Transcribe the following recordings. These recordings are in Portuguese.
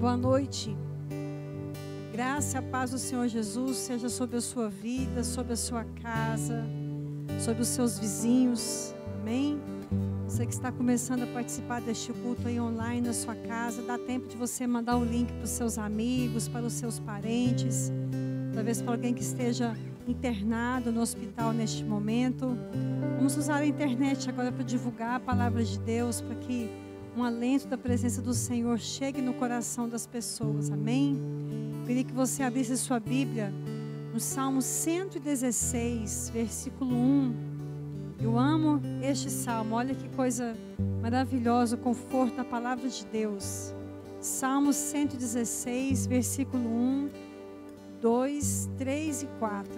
Boa noite. Graça e a paz do Senhor Jesus seja sobre a sua vida, sobre a sua casa, sobre os seus vizinhos. Amém? Você que está começando a participar deste culto aí online na sua casa, dá tempo de você mandar o link para os seus amigos, para os seus parentes, talvez para alguém que esteja internado no hospital neste momento. Vamos usar a internet agora para divulgar a palavra de Deus, para que um alento da presença do Senhor chegue no coração das pessoas. Amém? Queria que você abrisse sua Bíblia no Salmo 116, versículo 1. Eu amo este salmo. Olha que coisa maravilhosa, o conforto da palavra de Deus. Salmo 116, versículo 1, 2, 3 e 4.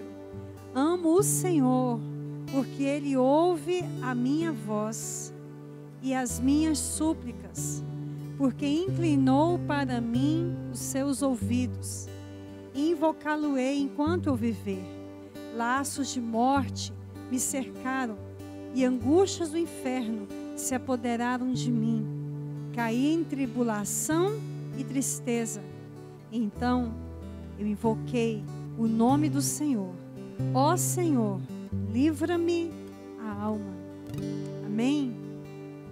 Amo o Senhor, porque Ele ouve a minha voz e as minhas súplicas, porque inclinou para mim os seus ouvidos. Invocá-lo-ei enquanto eu viver. Laços de morte me cercaram e angústias do inferno se apoderaram de mim. Caí em tribulação e tristeza. Então eu invoquei o nome do Senhor. Ó Senhor, livra-me a alma. Amém?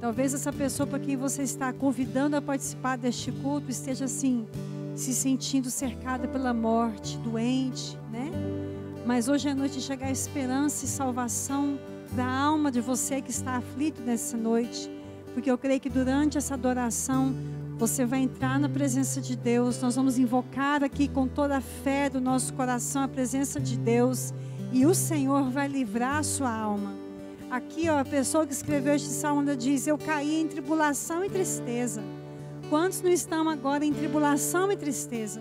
Talvez essa pessoa para quem você está convidando a participar deste culto esteja assim, se sentindo cercada pela morte, doente, né? Mas hoje é noite de chegar esperança e salvação para a alma de você que está aflito nessa noite. Porque eu creio que durante essa adoração você vai entrar na presença de Deus. Nós vamos invocar aqui com toda a fé do nosso coração a presença de Deus. E o Senhor vai livrar a sua alma. Aqui, ó, a pessoa que escreveu este salmo diz: eu caí em tribulação e tristeza. Quantos não estão agora em tribulação e tristeza?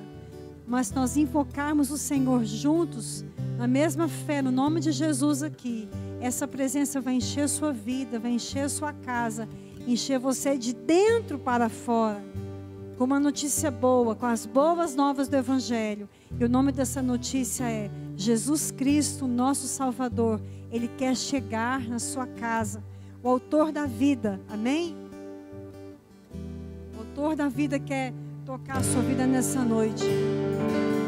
Mas nós invocarmos o Senhor juntos, na mesma fé, no nome de Jesus aqui, essa presença vai encher sua vida, vai encher sua casa, encher você de dentro para fora, com uma notícia boa, com as boas novas do Evangelho. E o nome dessa notícia é Jesus Cristo, nosso Salvador. Ele quer chegar na sua casa, o autor da vida, amém? O autor da vida quer tocar a sua vida nessa noite.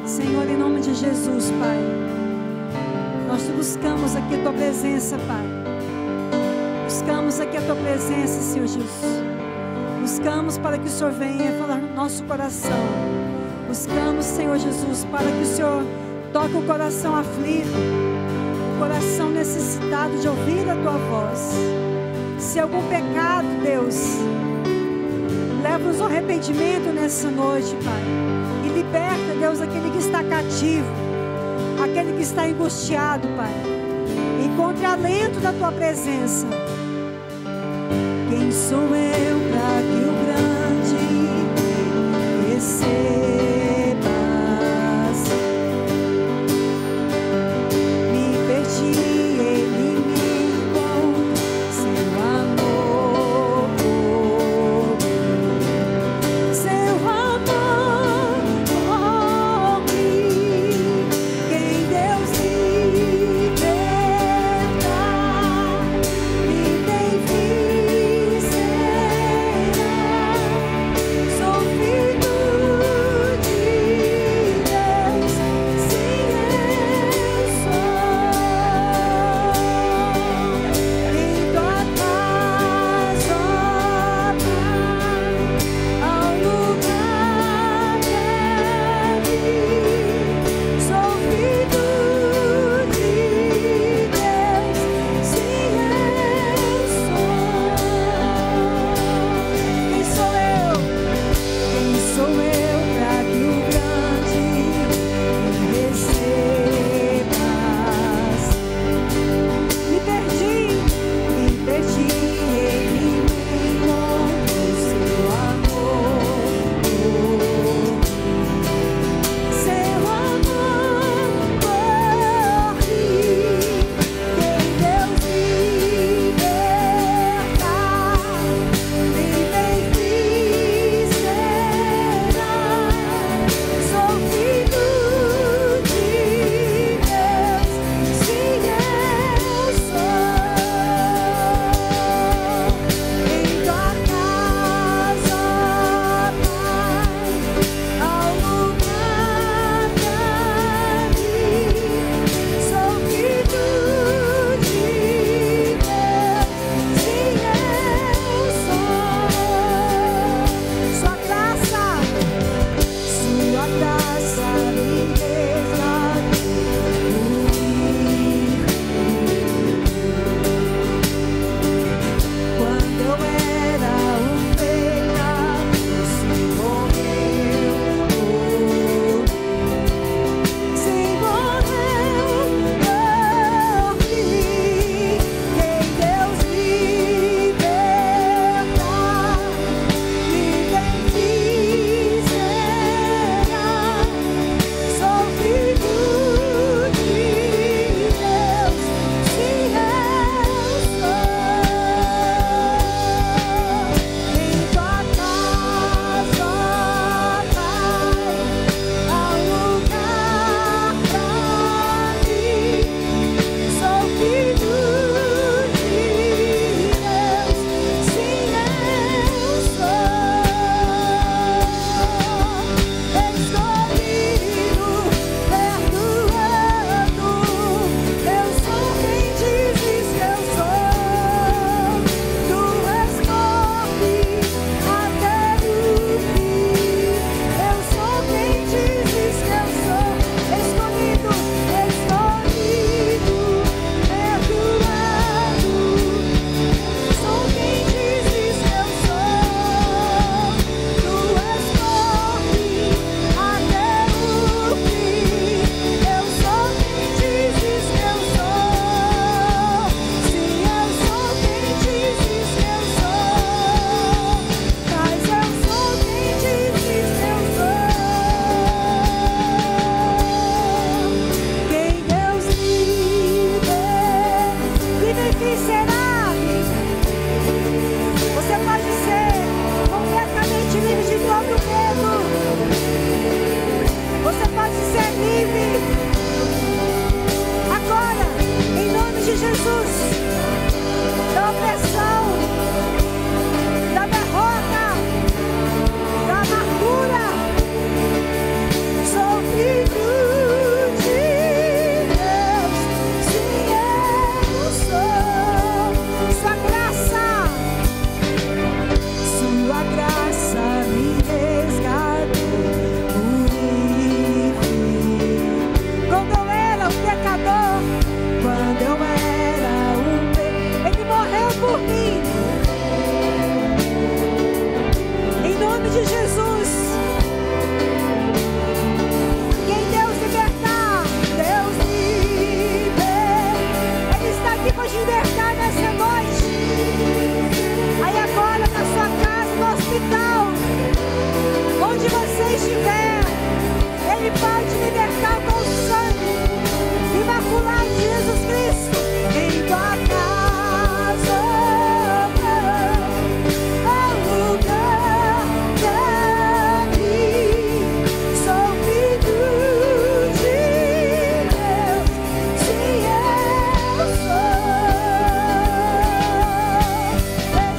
Senhor, em nome de Jesus, Pai, nós te buscamos aqui a tua presença, Pai. Buscamos aqui a tua presença, Senhor Jesus. Buscamos para que o Senhor venha falar no nosso coração. Buscamos, Senhor Jesus, para que o Senhor toque o coração aflito, coração necessitado de ouvir a tua voz. Se algum pecado, Deus, leva-nos ao arrependimento nessa noite, Pai, e liberta, Deus, aquele que está cativo, aquele que está angustiado, Pai. Encontre alento da tua presença. Quem sou eu para que o grande receba? Sou filho Jesus, da opressão, da derrota, da amargura. Sou filho de Deus, sim, eu sou. Sua graça me resgatou, quando eu era um pecador, quando eu era Ele morreu por mim. Em nome de Jesus. Quem Deus libertar, Deus liberta. Ele está aqui para te libertar nessa noite. Aí agora na sua casa, no hospital, onde você estiver, Ele pode libertar com o sangue imaculado de Jesus Cristo. Em tua casa, ao lugar pra mim. Sou filho de Deus, sim, eu sou.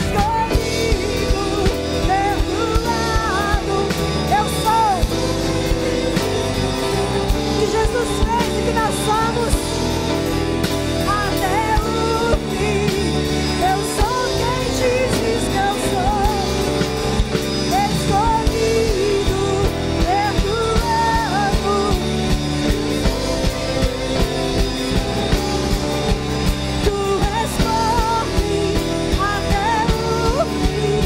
Escolhido, perdoado, eu sou. Que Jesus fez e que nós somos até o fim. Eu sou quem diz que eu sou. Escolhido, perdoado. Tu és por mim até o fim.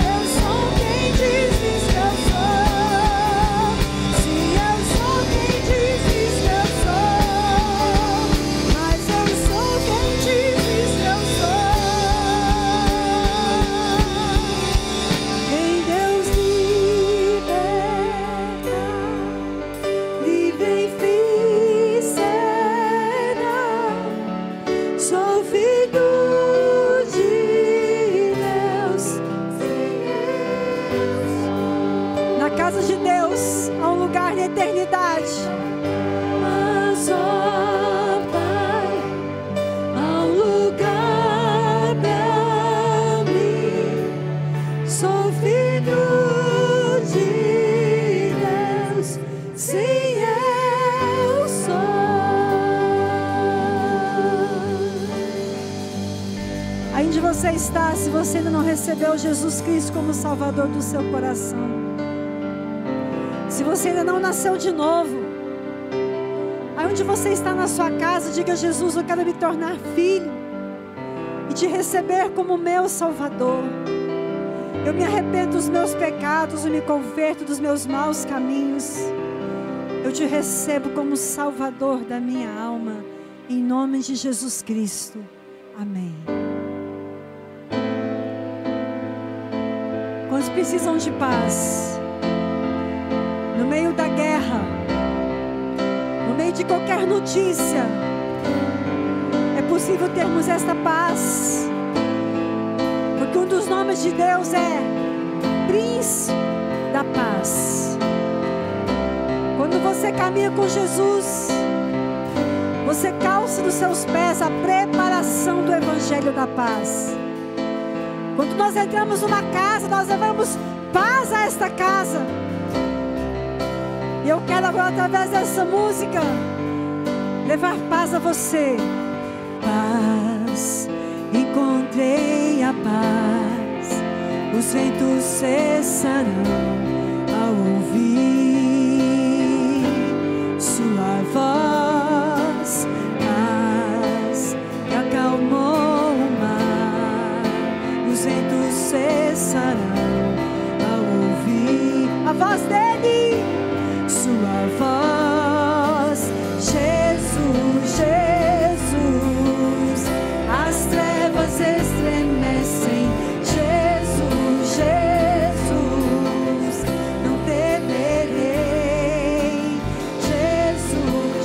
Eu sou quem diz que eu sou. Sim, eu sou quem diz que eu sou. Mas eu sou quem diz que eu sou. Em Deus liberta, livre em ficena. Sou filho de Deus, sim, eu sou. Na casa de Deus há um lugar de eternidade. Mas, ó Pai, há um lugar pra mim. Sou filho de Deus, sim, eu sou. Aí onde você está, se você ainda não recebeu Jesus Cristo como Salvador do seu coração, se você ainda não nasceu de novo, aí onde você está na sua casa, diga: Jesus, eu quero me tornar filho e te receber como meu Salvador. Eu me arrependo dos meus pecados, eu me converto dos meus maus caminhos. Eu te recebo como Salvador da minha alma, em nome de Jesus Cristo. Amém. Quantos precisam de paz? No meio da guerra, no meio de qualquer notícia, é possível termos esta paz, porque um dos nomes de Deus é Príncipe da Paz. Quando você caminha com Jesus, você calça nos seus pés a preparação do Evangelho da Paz. Quando nós entramos numa casa, nós levamos paz a esta casa. E eu quero agora, através dessa música, levar paz a você. Paz, encontrei a paz. Os ventos cessarão ao ouvir sua voz. Paz que acalmou o mar. Os ventos cessarão ao ouvir a voz dele. Sua voz, Jesus, Jesus, as trevas estremecem. Jesus, Jesus, não temerei. Jesus,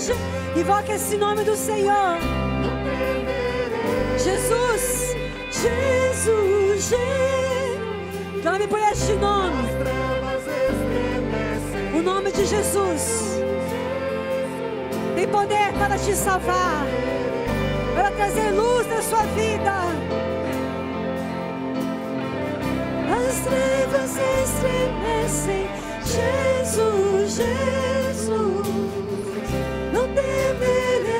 hoje. Invoca esse nome do Senhor. Jesus, Jesus, Jesus. Clame por este nome. O nome de Jesus tem poder para te salvar, para trazer luz na sua vida. As trevas estremecem. Jesus, Jesus, não temerei.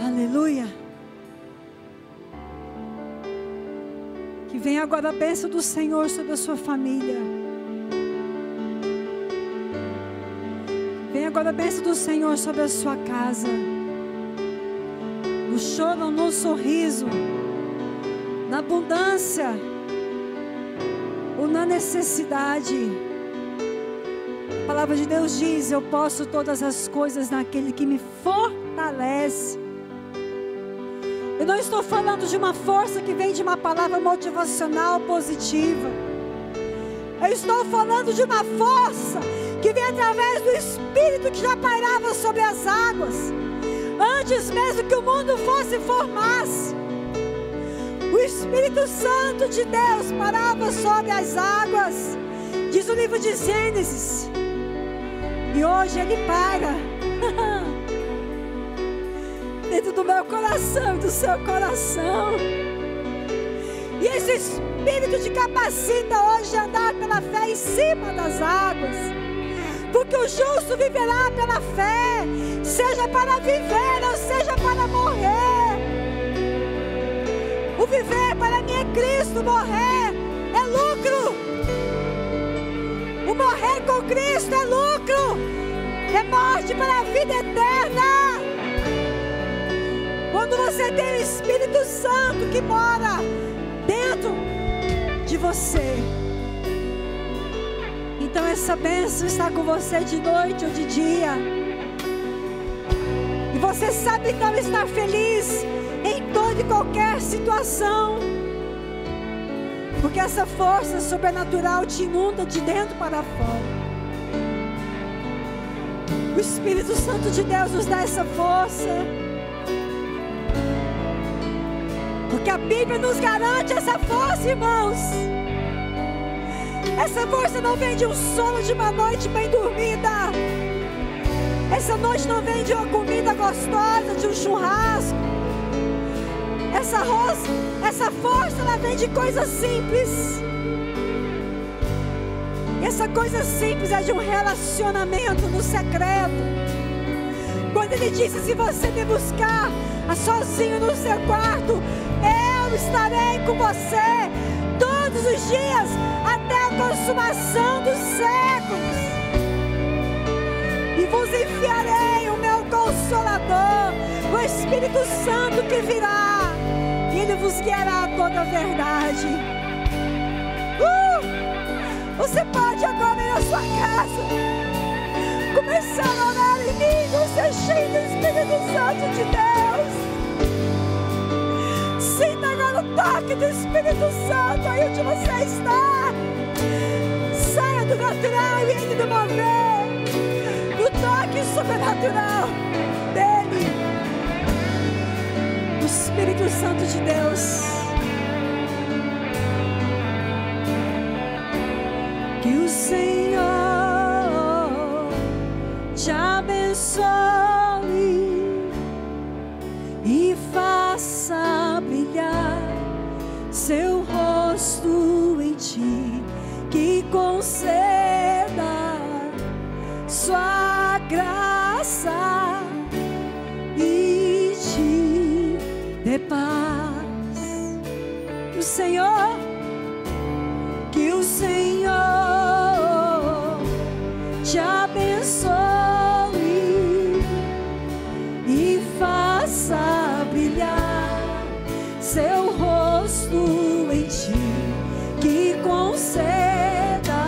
Aleluia. Que venha agora a bênção do Senhor sobre a sua família. Venha agora a bênção do Senhor sobre a sua casa. No choro, no sorriso, na abundância ou na necessidade. A palavra de Deus diz: eu posso todas as coisas naquele que me fortalece. Eu não estou falando de uma força que vem de uma palavra motivacional positiva. Eu estou falando de uma força que vem através do Espírito que já pairava sobre as águas, antes mesmo que o mundo fosse formar-se. O Espírito Santo de Deus parava sobre as águas, diz o livro de Gênesis. E hoje Ele para dentro do meu coração e do seu coração. E esse Espírito te capacita hoje a andar pela fé em cima das águas. Porque o justo viverá pela fé, seja para viver ou seja para morrer. O viver para mim é Cristo, morrer é lucro. O morrer com Cristo é lucro, é morte para a vida eterna. Quando você tem o Espírito Santo que mora dentro de você, então essa bênção está com você de noite ou de dia. E você sabe então estar feliz em toda e qualquer situação, porque essa força sobrenatural te inunda de dentro para fora. O Espírito Santo de Deus nos dá essa força, porque a Bíblia nos garante essa força, irmãos. Essa força não vem de um sono de uma noite bem dormida. Essa noite não vem de uma comida gostosa, de um churrasco. Essa força, ela vem de coisas simples. E essa coisa simples é de um relacionamento no secreto. Quando Ele disse: se você me buscar sozinho no seu quarto, eu estarei com você todos os dias, até a consumação dos séculos. E vos enviarei o meu Consolador, o Espírito Santo que virá, e Ele vos guiará a toda a verdade. Você pode agora ir à sua casa começar a orar em línguas, ser cheio do Espírito Santo de Deus. Sinta agora o toque do Espírito Santo aí onde você está. Saia do natural e entre do mover, do toque sobrenatural dele, do Espírito Santo de Deus. Que o Senhor te abençoe e faça brilhar seu rosto em ti, que conceda sua graça e te dê paz. Que o Senhor, te abençoe e faça brilhar seu rosto em ti, que conceda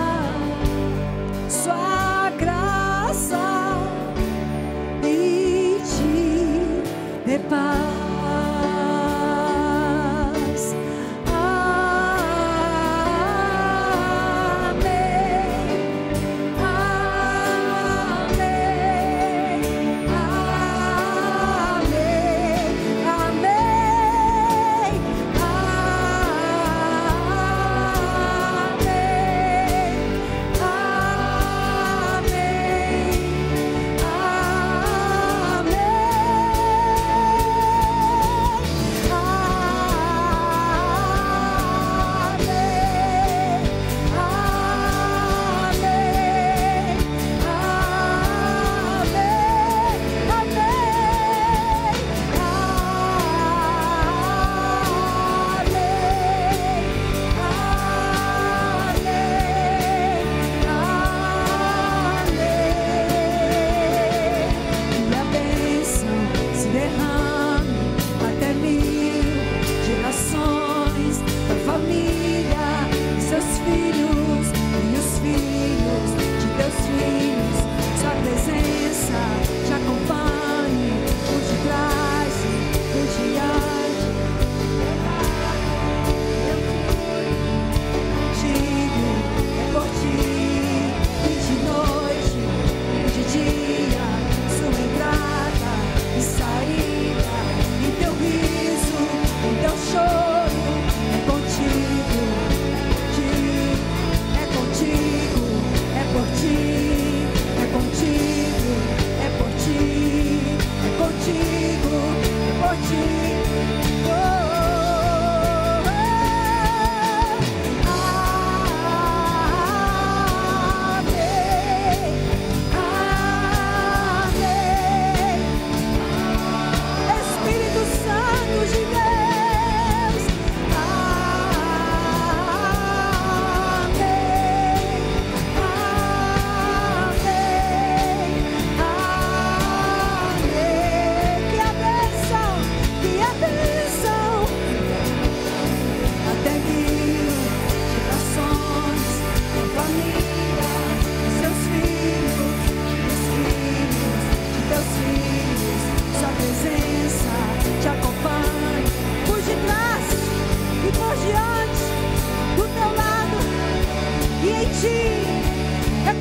sua graça e te dê paz. Aleluia.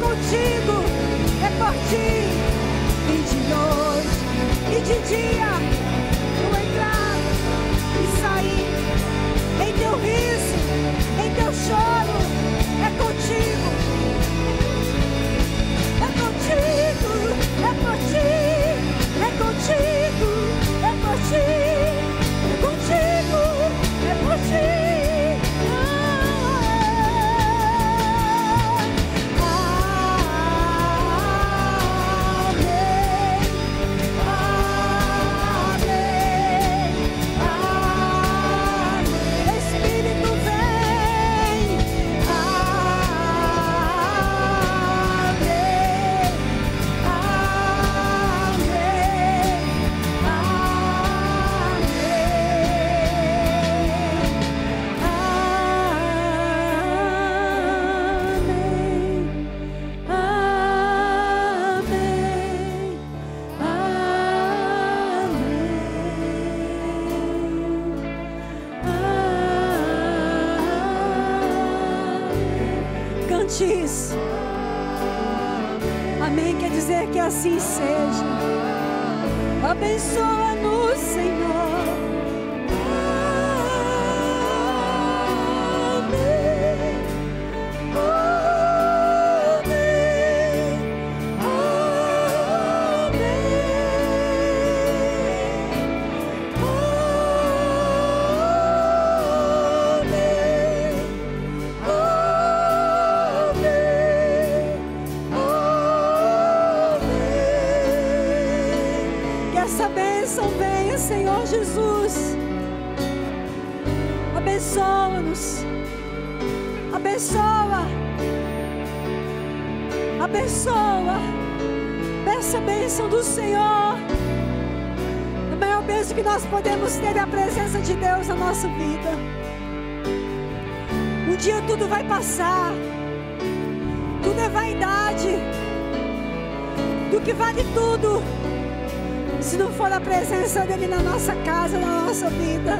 contigo, é por ti. E de noite e de dia, eu entrar e sair, em teu riso, em teu choro, é contigo. É contigo, é por ti, é contigo, é por ti, é contigo, é por ti. Isso. Amém. Quer dizer que assim seja. Abençoa-nos, Senhor. Amém. Amém. Essa bênção venha, Senhor Jesus. Abençoa-nos. Abençoa. Abençoa. Peça a bênção do Senhor. A maior bênção que nós podemos ter é a presença de Deus na nossa vida. Um dia tudo vai passar. Tudo é vaidade. Do que vale tudo se não for a presença dele na nossa casa, na nossa vida?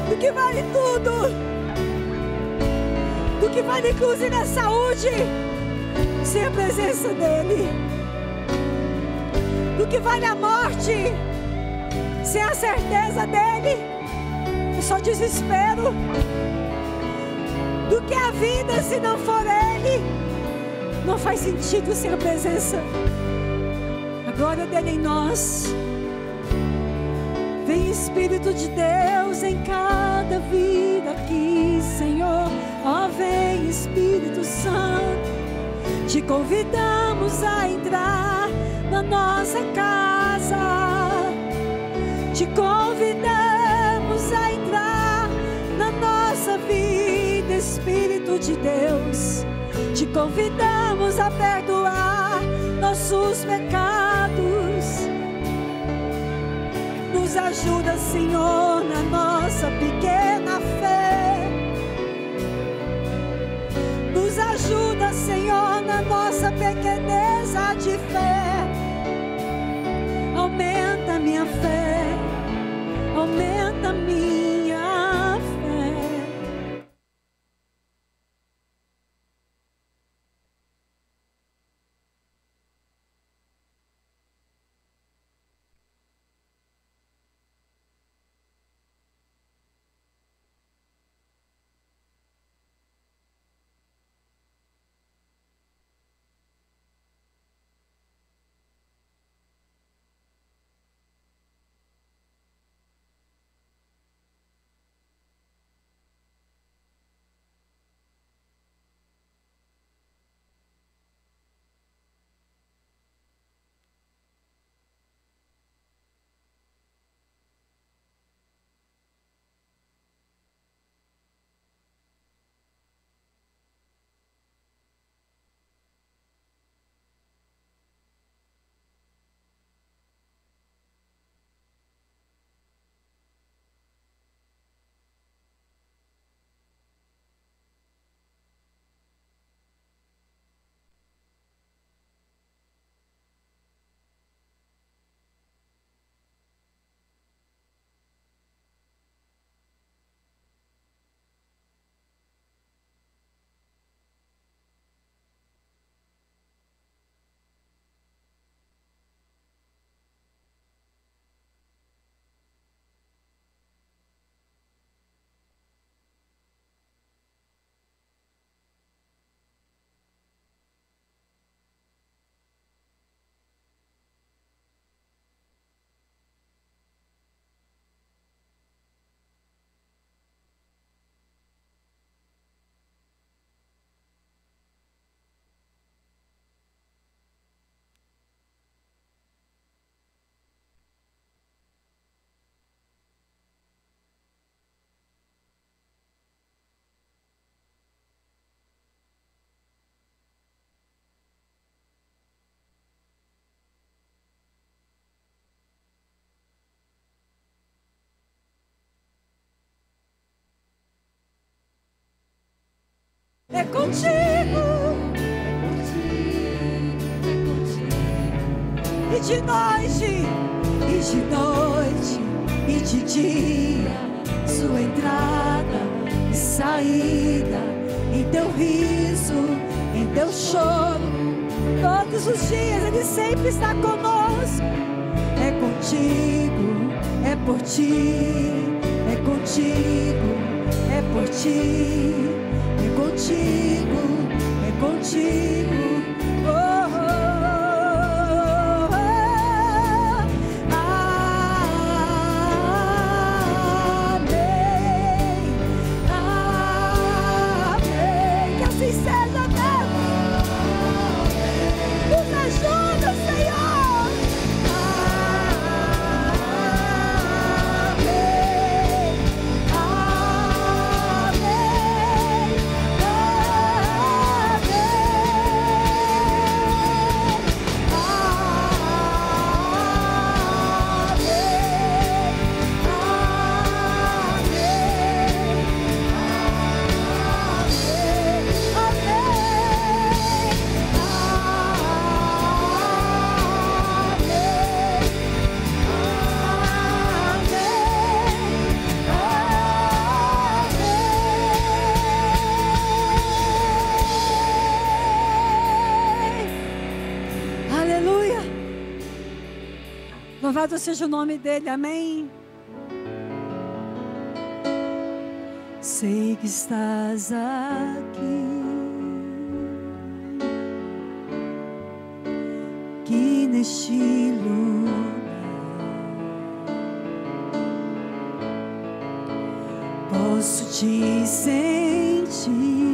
Do que vale tudo? Do que vale inclusive a saúde sem a presença dele? Do que vale a morte sem a certeza dele? É só desespero. Do que a vida se não for ele? Não faz sentido sem a presença. A glória dele em nós. Vem Espírito de Deus em cada vida aqui, Senhor. Ó, vem Espírito Santo. Te convidamos a entrar na nossa casa. Te convidamos a entrar na nossa vida, Espírito de Deus. Te convidamos a perdoar nossos pecados. Nos ajuda, Senhor, na nossa pequena fé. Nos ajuda, Senhor, na nossa pequeneza de fé. Aumenta a minha fé. Aumenta a minha fé. É contigo. E de noite, e de dia, sua entrada e saída, em teu riso, em teu choro, todos os dias Ele sempre está conosco. É contigo, é por ti, é contigo, é por ti, é contigo, é contigo. Oh, oh. Louvado seja o nome dele, amém. Sei que estás aqui, que neste lugar posso te sentir.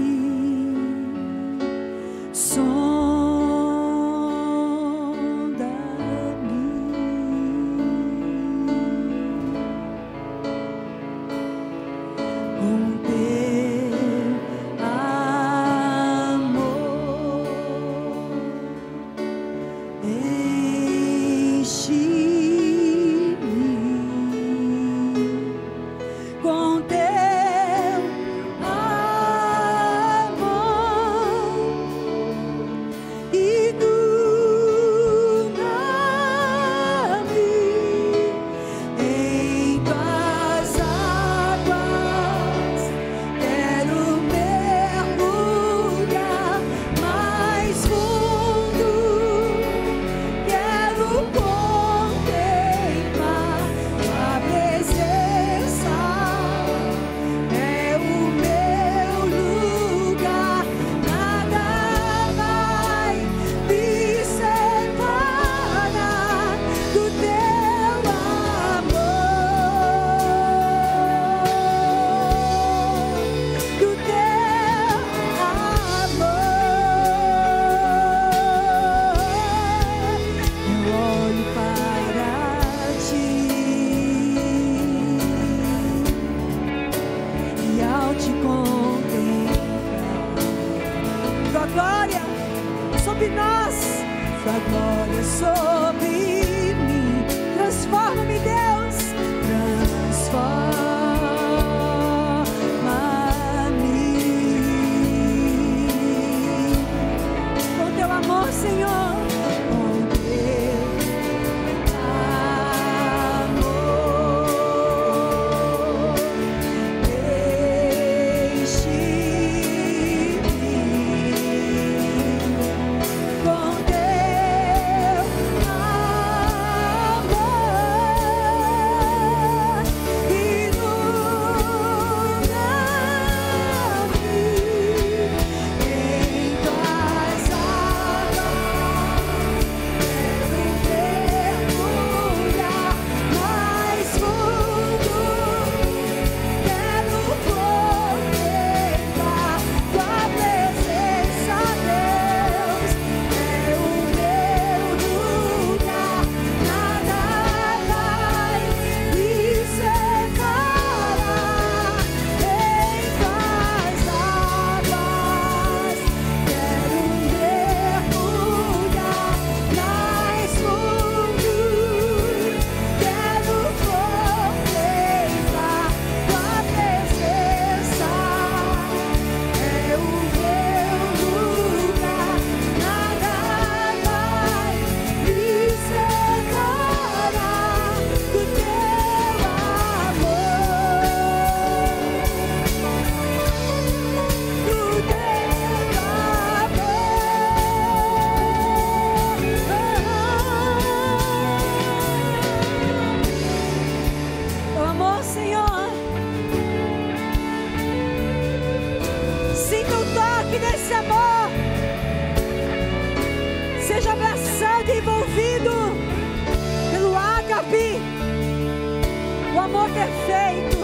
amor perfeito.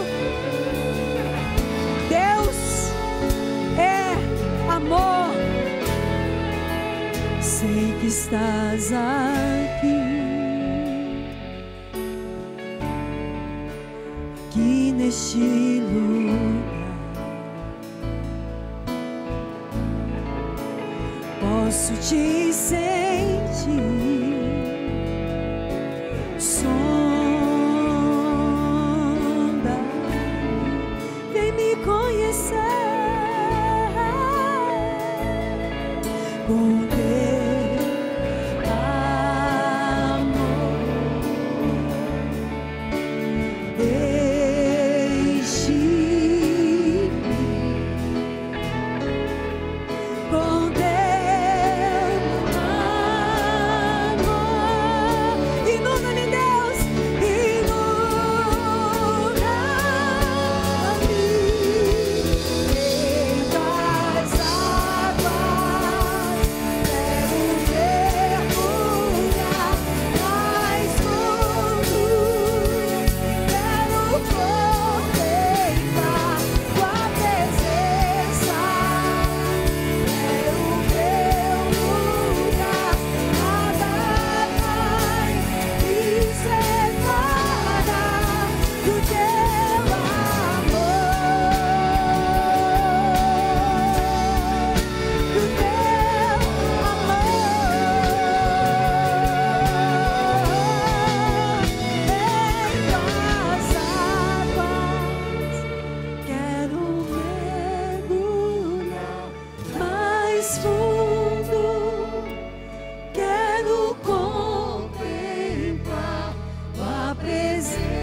Deus é amor. Sei que estás aqui, aqui neste lugar. Posso te sentir, sonda, vem me conhecer com teu amor. Deixe-me com teu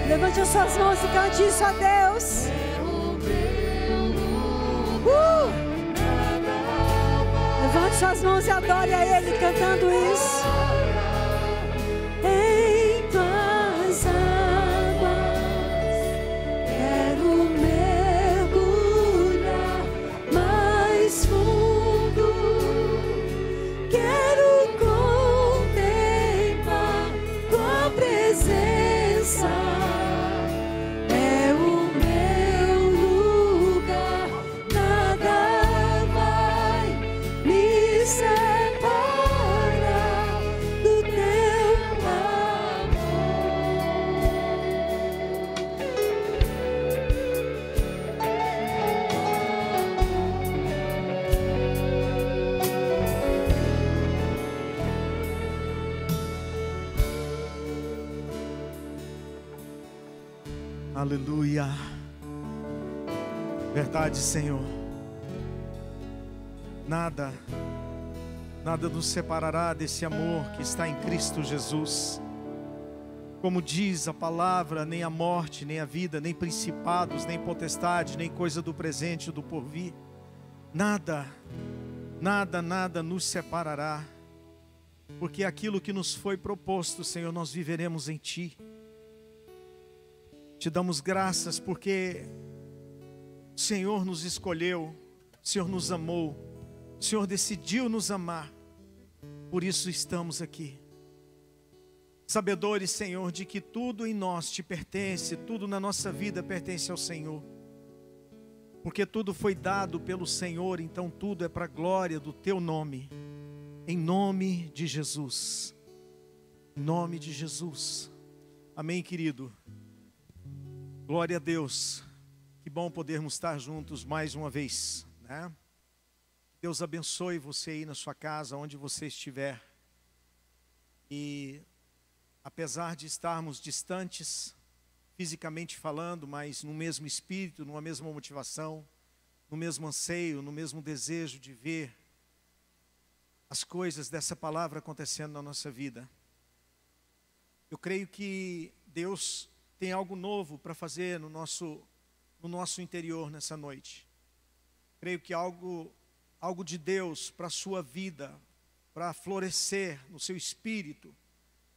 levante as suas mãos e cante isso a Deus. Levante suas mãos e adore a Ele cantando isso. Em tuas águas quero mergulhar mais fundo. Quero contemplar tua presença. Aleluia. Verdade, Senhor. Nada nos separará desse amor que está em Cristo Jesus. Como diz a palavra, nem a morte, nem a vida, nem principados, nem potestade, nem coisa do presente ou do porvir. Nada nos separará. Porque aquilo que nos foi proposto, Senhor, nós viveremos em Ti. Te damos graças porque o Senhor nos escolheu, o Senhor nos amou, o Senhor decidiu nos amar. Por isso estamos aqui. Sabedores, Senhor, de que tudo em nós te pertence, tudo na nossa vida pertence ao Senhor. Porque tudo foi dado pelo Senhor, então tudo é para a glória do Teu nome. Em nome de Jesus. Em nome de Jesus. Amém, querido. Glória a Deus, que bom podermos estar juntos mais uma vez, né? Deus abençoe você aí na sua casa, onde você estiver. E apesar de estarmos distantes, fisicamente falando, mas no mesmo espírito, numa mesma motivação, no mesmo anseio, no mesmo desejo de ver as coisas dessa palavra acontecendo na nossa vida. Eu creio que Deus tem algo novo para fazer no nosso interior nessa noite. Creio que algo de Deus para a sua vida, para florescer no seu espírito,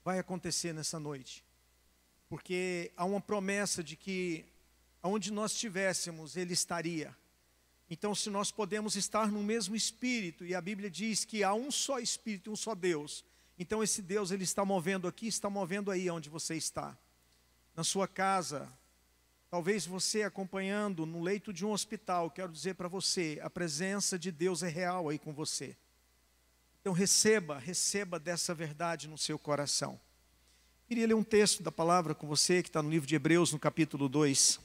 vai acontecer nessa noite. Porque há uma promessa de que aonde nós estivéssemos, Ele estaria. Então, se nós podemos estar no mesmo espírito, e a Bíblia diz que há um só espírito, um só Deus. Então esse Deus, Ele está movendo aqui, está movendo aí onde você está. Na sua casa, Talvez você acompanhando no leito de um hospital, quero dizer para você, a presença de Deus é real aí com você. Então receba dessa verdade no seu coração. Queria ler um texto da palavra com você, que está no livro de Hebreus, no capítulo 2.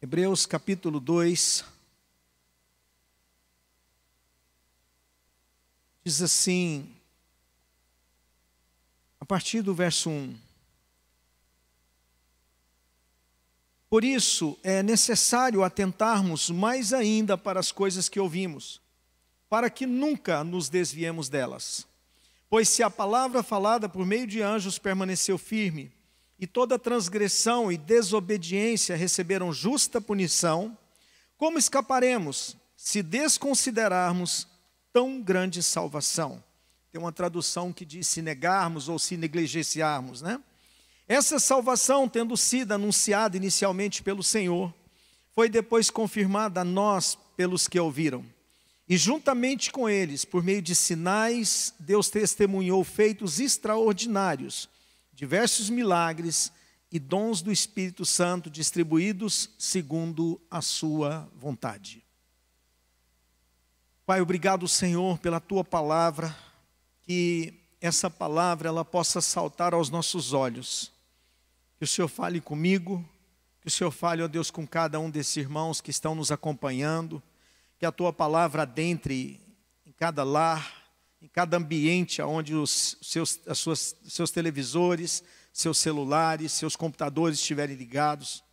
Hebreus, capítulo 2. Diz assim, a partir do verso 1. Por isso é necessário atentarmos mais ainda para as coisas que ouvimos, para que nunca nos desviemos delas. Pois se a palavra falada por meio de anjos permaneceu firme, e toda transgressão e desobediência receberam justa punição, como escaparemos se desconsiderarmos tão grande salvação? Tem uma tradução que diz se negarmos ou se negligenciarmos, né? Essa salvação, tendo sido anunciada inicialmente pelo Senhor, foi depois confirmada a nós pelos que ouviram. E juntamente com eles, por meio de sinais, Deus testemunhou feitos extraordinários, diversos milagres e dons do Espírito Santo distribuídos segundo a sua vontade. Pai, obrigado, Senhor, pela Tua palavra, que essa palavra ela possa saltar aos nossos olhos. Que o Senhor fale comigo, que o Senhor fale, ó Deus, com cada um desses irmãos que estão nos acompanhando, que a Tua palavra adentre em cada lar, em cada ambiente onde os seus televisores, seus celulares, seus computadores estiverem ligados.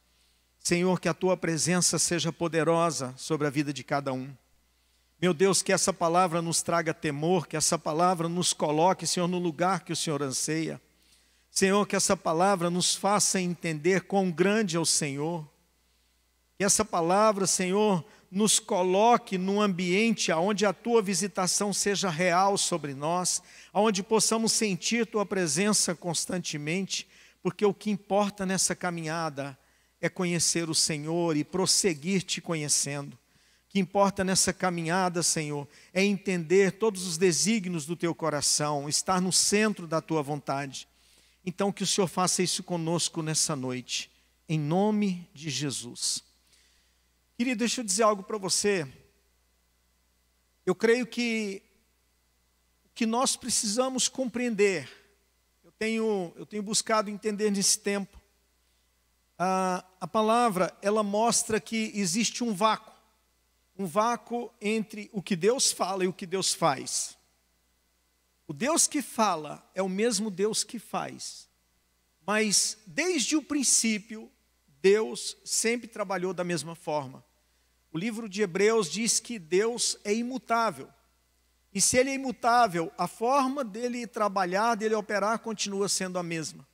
Senhor, que a Tua presença seja poderosa sobre a vida de cada um. Meu Deus, que essa palavra nos traga temor, que essa palavra nos coloque, Senhor, no lugar que o Senhor anseia. Senhor, que essa palavra nos faça entender quão grande é o Senhor. Que essa palavra, Senhor, nos coloque num ambiente onde a Tua visitação seja real sobre nós, onde possamos sentir Tua presença constantemente, porque o que importa nessa caminhada é conhecer o Senhor e prosseguir Te conhecendo. O que importa nessa caminhada, Senhor, é entender todos os desígnios do Teu coração, estar no centro da Tua vontade. Então que o Senhor faça isso conosco nessa noite, em nome de Jesus. Querido, deixa eu dizer algo para você. Eu creio que o que nós precisamos compreender, eu tenho buscado entender nesse tempo, a palavra, ela mostra que existe um vácuo entre o que Deus fala e o que Deus faz. O Deus que fala é o mesmo Deus que faz, mas desde o princípio, Deus sempre trabalhou da mesma forma. O livro de Hebreus diz que Deus é imutável. E se Ele é imutável, a forma dele trabalhar, dele operar, continua sendo a mesma.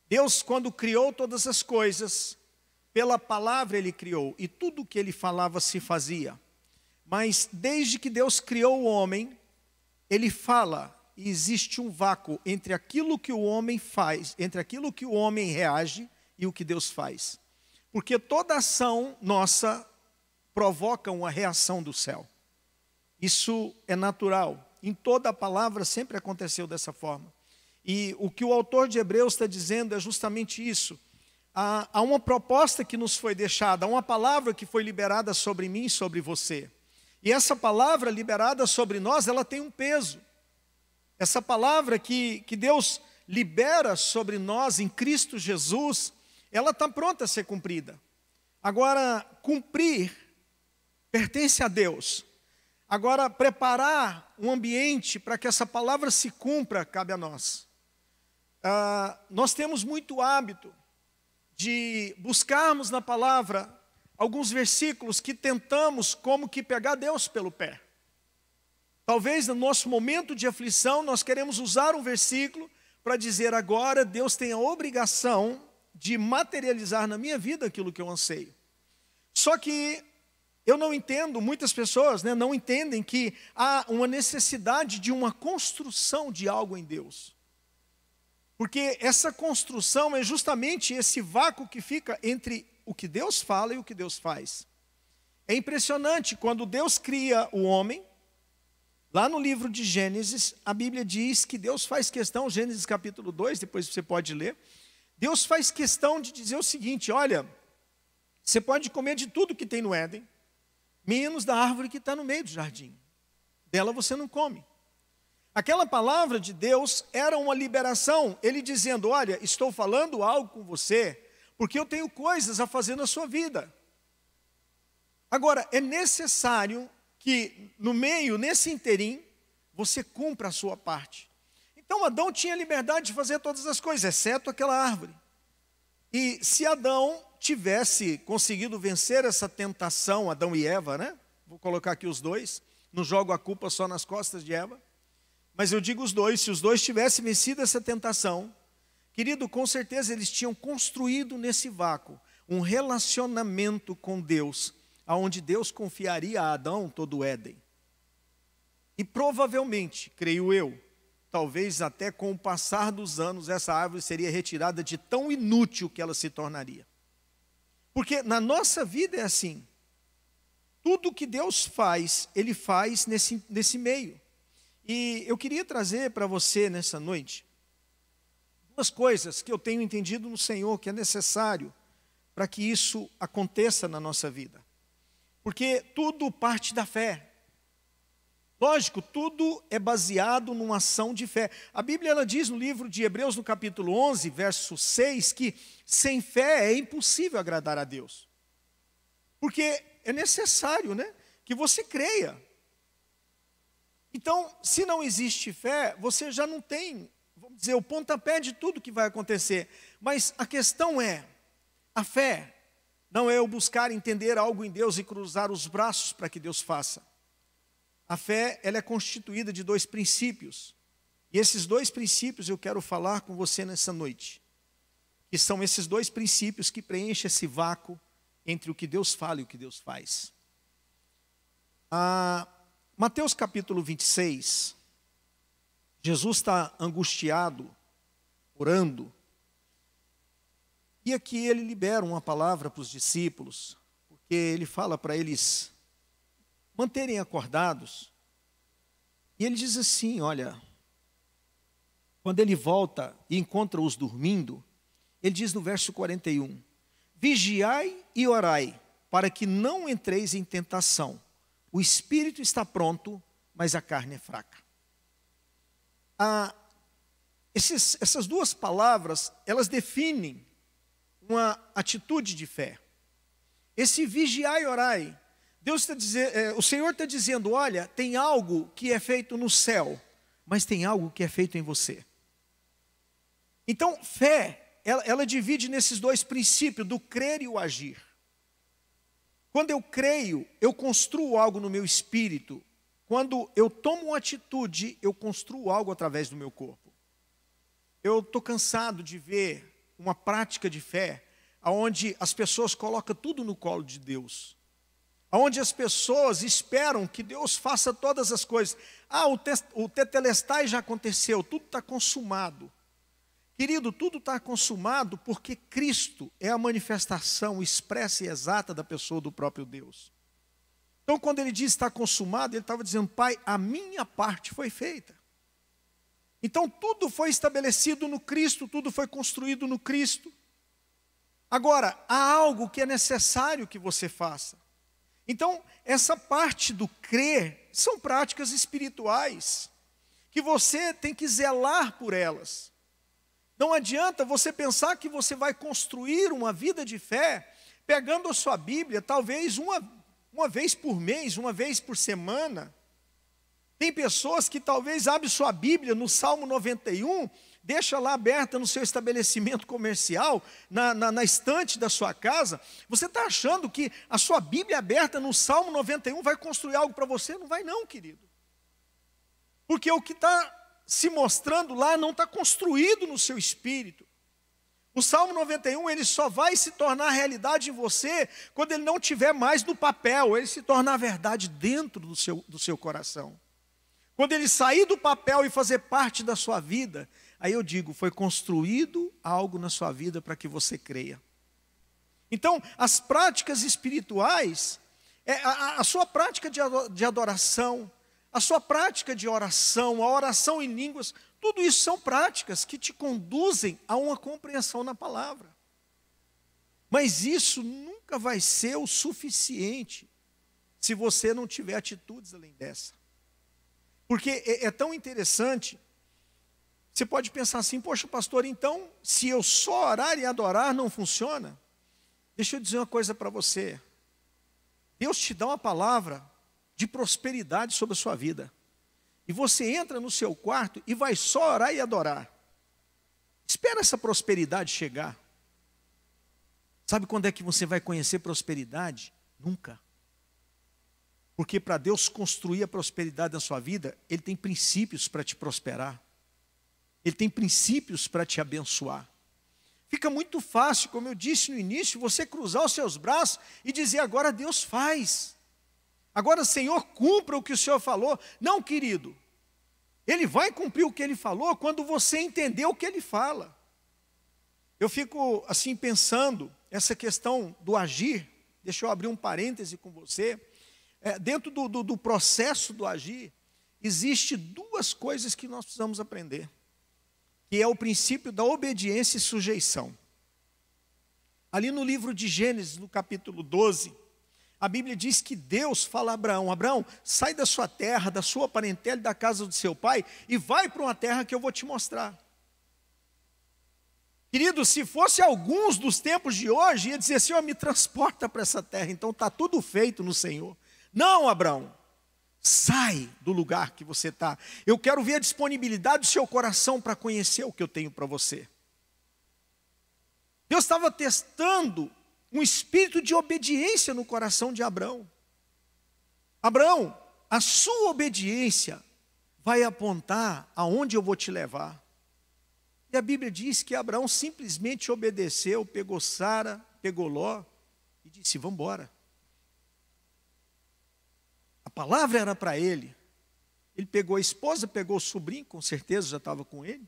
Deus, quando criou todas as coisas, pela palavra Ele criou, e tudo que Ele falava se fazia. Mas desde que Deus criou o homem, Ele fala, e existe um vácuo entre aquilo que o homem faz, entre aquilo que o homem reage e o que Deus faz. Porque toda ação nossa provoca uma reação do céu. Isso é natural. Em toda a palavra sempre aconteceu dessa forma. E o que o autor de Hebreus está dizendo é justamente isso. Há uma proposta que nos foi deixada, há uma palavra que foi liberada sobre mim e sobre você. E essa palavra liberada sobre nós, ela tem um peso. Essa palavra que Deus libera sobre nós em Cristo Jesus, ela está pronta a ser cumprida. Agora, cumprir pertence a Deus. Agora, preparar um ambiente para que essa palavra se cumpra, cabe a nós. Nós temos muito hábito de buscarmos na palavra alguns versículos que tentamos como que pegar Deus pelo pé. Talvez no nosso momento de aflição nós queremos usar um versículo para dizer agora Deus tem a obrigação de materializar na minha vida aquilo que eu anseio. Só que eu não entendo, muitas pessoas não entendem que há uma necessidade de uma construção de algo em Deus. Porque essa construção é justamente esse vácuo que fica entre o que Deus fala e o que Deus faz. É impressionante, quando Deus cria o homem, lá no livro de Gênesis, a Bíblia diz que Deus faz questão, Gênesis capítulo 2, depois você pode ler, Deus faz questão de dizer o seguinte: olha, você pode comer de tudo que tem no Éden, menos da árvore que está no meio do jardim. Dela você não come. Aquela palavra de Deus era uma liberação, ele dizendo: olha, estou falando algo com você, porque eu tenho coisas a fazer na sua vida. Agora, é necessário que no meio, nesse interim, você cumpra a sua parte. Então Adão tinha liberdade de fazer todas as coisas, exceto aquela árvore. E se Adão tivesse conseguido vencer essa tentação, Adão e Eva, né? Vou colocar aqui os dois, não jogo a culpa só nas costas de Eva, mas eu digo os dois, se os dois tivessem vencido essa tentação, querido, com certeza eles tinham construído nesse vácuo um relacionamento com Deus, aonde Deus confiaria a Adão todo o Éden. E provavelmente, creio eu, talvez até com o passar dos anos, essa árvore seria retirada de tão inútil que ela se tornaria. Porque na nossa vida é assim. Tudo que Deus faz, Ele faz nesse meio. E eu queria trazer para você nessa noite duas coisas que eu tenho entendido no Senhor que é necessário para que isso aconteça na nossa vida. Porque tudo parte da fé. Lógico, tudo é baseado numa ação de fé. A Bíblia ela diz no livro de Hebreus, no capítulo 11, verso 6, que sem fé é impossível agradar a Deus. Porque é necessário, né, que você creia. Então, se não existe fé, você já não tem, vamos dizer, o pontapé de tudo que vai acontecer. Mas a questão é, a fé não é eu buscar entender algo em Deus e cruzar os braços para que Deus faça. A fé, ela é constituída de dois princípios. E esses dois princípios eu quero falar com você nessa noite. Que são esses dois princípios que preenchem esse vácuo entre o que Deus fala e o que Deus faz. Mateus capítulo 26, Jesus está angustiado, orando. E aqui ele libera uma palavra para os discípulos, porque ele fala para eles manterem acordados. E ele diz assim, olha, quando ele volta e encontra-os dormindo, ele diz no verso 41, vigiai e orai, para que não entreis em tentação. O espírito está pronto, mas a carne é fraca. Essas duas palavras, elas definem uma atitude de fé. Esse vigiai e orai, Deus está dizendo, o Senhor está dizendo, olha, tem algo que é feito no céu, mas tem algo que é feito em você. Então, fé, ela divide nesses dois princípios, do crer e o agir. Quando eu creio, eu construo algo no meu espírito. Quando eu tomo uma atitude, eu construo algo através do meu corpo. Eu estou cansado de ver uma prática de fé, onde as pessoas colocam tudo no colo de Deus. Onde as pessoas esperam que Deus faça todas as coisas. O tetelestai já aconteceu, tudo está consumado. Querido, tudo está consumado porque Cristo é a manifestação expressa e exata da pessoa do próprio Deus. Então, quando ele diz está consumado, ele estava dizendo, Pai, a minha parte foi feita. Então, tudo foi estabelecido no Cristo, tudo foi construído no Cristo. Agora, há algo que é necessário que você faça. Então, essa parte do crer são práticas espirituais, que você tem que zelar por elas. Não adianta você pensar que você vai construir uma vida de fé, pegando a sua Bíblia, talvez uma vez por mês, uma vez por semana. Tem pessoas que talvez abrem sua Bíblia no Salmo 91, deixa lá aberta no seu estabelecimento comercial, na estante da sua casa. Você está achando que a sua Bíblia aberta no Salmo 91 vai construir algo para você? Não vai não, querido. Porque o que está se mostrando lá não está construído no seu espírito. O Salmo 91, ele só vai se tornar realidade em você quando ele não tiver mais no papel, ele se tornar verdade dentro do seu coração. Quando ele sair do papel e fazer parte da sua vida, aí eu digo, foi construído algo na sua vida para que você creia. Então, as práticas espirituais, a sua prática de adoração, a sua prática de oração, a oração em línguas, Tudo isso são práticas que te conduzem a uma compreensão na palavra. Mas isso nunca vai ser o suficiente se você não tiver atitudes além dessa. Porque é tão interessante, você pode pensar assim, poxa pastor, então se eu só orar e adorar não funciona? Deixa eu dizer uma coisa para você. Deus te dá uma palavra de prosperidade sobre a sua vida. E você entra no seu quarto e vai só orar e adorar. Espera essa prosperidade chegar. Sabe quando é que você vai conhecer prosperidade? Nunca. Porque para Deus construir a prosperidade na sua vida, Ele tem princípios para te prosperar. Ele tem princípios para te abençoar. Fica muito fácil, como eu disse no início, você cruzar os seus braços e dizer, agora Deus faz. Agora, Senhor, cumpra o que o Senhor falou. Não, querido. Ele vai cumprir o que Ele falou quando você entender o que Ele fala. Eu fico assim pensando, essa questão do agir, deixa eu abrir um parêntese com você. Dentro do processo do agir, existe duas coisas que nós precisamos aprender. Que é o princípio da obediência e sujeição. Ali no livro de Gênesis, no capítulo 12, a Bíblia diz que Deus fala a Abraão, Abraão, sai da sua terra, da sua parentela e da casa do seu pai e vai para uma terra que eu vou te mostrar. Querido, se fosse alguns dos tempos de hoje, ia dizer, Senhor, me transporta para essa terra, então está tudo feito no Senhor. Não, Abraão, sai do lugar que você está. Eu quero ver a disponibilidade do seu coração para conhecer o que eu tenho para você. Deus estava testando um espírito de obediência no coração de Abraão. Abraão, a sua obediência vai apontar aonde eu vou te levar. E a Bíblia diz que Abraão simplesmente obedeceu, pegou Sara, pegou Ló e disse, vamos embora. A palavra era para ele. Ele pegou a esposa, pegou o sobrinho, com certeza já estava com ele.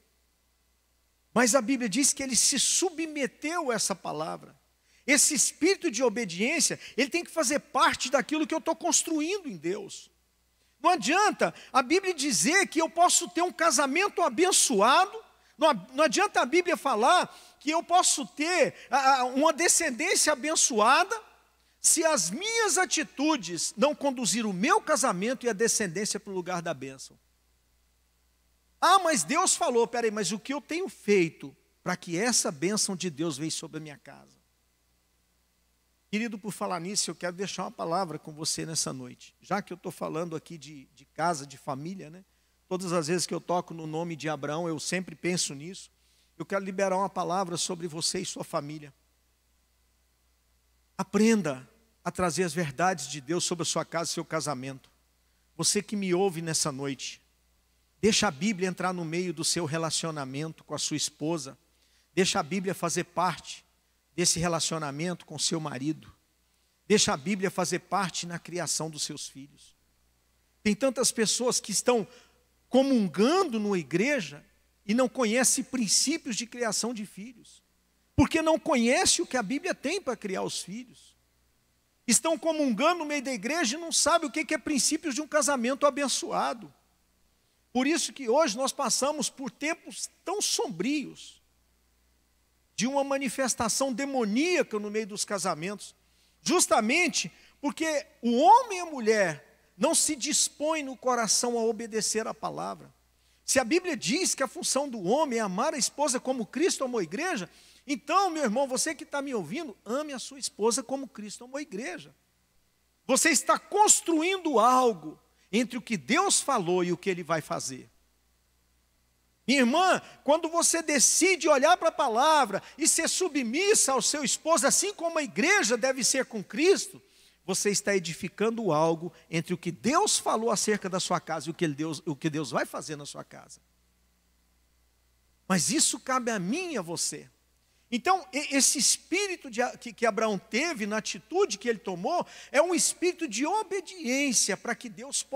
Mas a Bíblia diz que ele se submeteu a essa palavra. Esse espírito de obediência, ele tem que fazer parte daquilo que eu estou construindo em Deus. Não adianta a Bíblia dizer que eu posso ter um casamento abençoado, não adianta a Bíblia falar que eu posso ter uma descendência abençoada, se as minhas atitudes não conduzir o meu casamento e a descendência para o lugar da bênção. Ah, mas Deus falou, peraí, mas o que eu tenho feito para que essa bênção de Deus venha sobre a minha casa? Querido, por falar nisso, eu quero deixar uma palavra com você nessa noite. Já que eu estou falando aqui de casa, de família, né? Todas as vezes que eu toco no nome de Abraão, eu sempre penso nisso. Eu quero liberar uma palavra sobre você e sua família. Aprenda a trazer as verdades de Deus sobre a sua casa e seu casamento. Você que me ouve nessa noite, deixa a Bíblia entrar no meio do seu relacionamento com a sua esposa. Deixa a Bíblia fazer parte desse relacionamento com seu marido. Deixa a Bíblia fazer parte na criação dos seus filhos. Tem tantas pessoas que estão comungando numa igreja e não conhecem princípios de criação de filhos. Porque não conhecem o que a Bíblia tem para criar os filhos. Estão comungando no meio da igreja e não sabem o que é princípios de um casamento abençoado. Por isso que hoje nós passamos por tempos tão sombrios, de uma manifestação demoníaca no meio dos casamentos, justamente porque o homem e a mulher não se dispõem no coração a obedecer a palavra. Se a Bíblia diz que a função do homem é amar a esposa como Cristo amou a igreja, então, meu irmão, você que está me ouvindo, ame a sua esposa como Cristo amou a igreja. Você está construindo algo entre o que Deus falou e o que Ele vai fazer. Minha irmã, quando você decide olhar para a palavra e ser submissa ao seu esposo, assim como a igreja deve ser com Cristo, você está edificando algo entre o que Deus falou acerca da sua casa e o que Deus vai fazer na sua casa. Mas isso cabe a mim e a você. Então, esse espírito que Abraão teve, na atitude que ele tomou, é um espírito de obediência para que Deus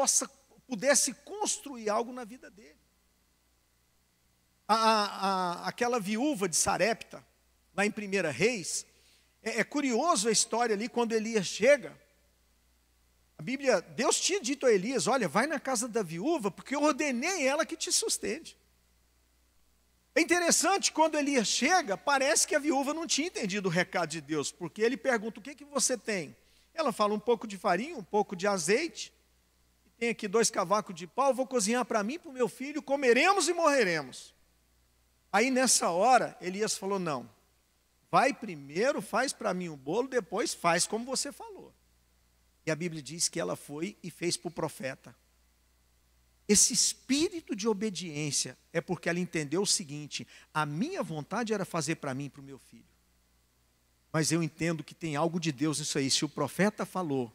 pudesse construir algo na vida dele. Aquela viúva de Sarepta, lá em 1 Reis, é curioso a história ali, quando Elias chega. A Bíblia, Deus tinha dito a Elias, olha, vai na casa da viúva, porque eu ordenei ela que te sustente. É interessante, quando Elias chega, parece que a viúva não tinha entendido o recado de Deus, porque ele pergunta: o que você tem? Ela fala: um pouco de farinha, um pouco de azeite, tem aqui 2 cavacos de pau, vou cozinhar para mim e para o meu filho, comeremos e morreremos. Aí nessa hora, Elias falou: não, vai primeiro, faz para mim o bolo, depois faz como você falou. E a Bíblia diz que ela foi e fez para o profeta. Esse espírito de obediência é porque ela entendeu o seguinte: a minha vontade era fazer para mim e para o meu filho. Mas eu entendo que tem algo de Deus nisso aí. Se o profeta falou,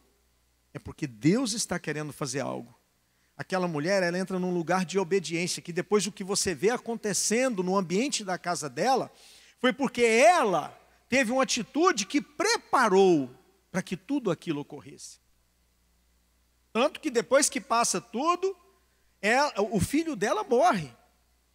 é porque Deus está querendo fazer algo. Aquela mulher, ela entra num lugar de obediência, que depois do que você vê acontecendo no ambiente da casa dela, foi porque ela teve uma atitude que preparou para que tudo aquilo ocorresse. Tanto que depois que passa tudo, o filho dela morre.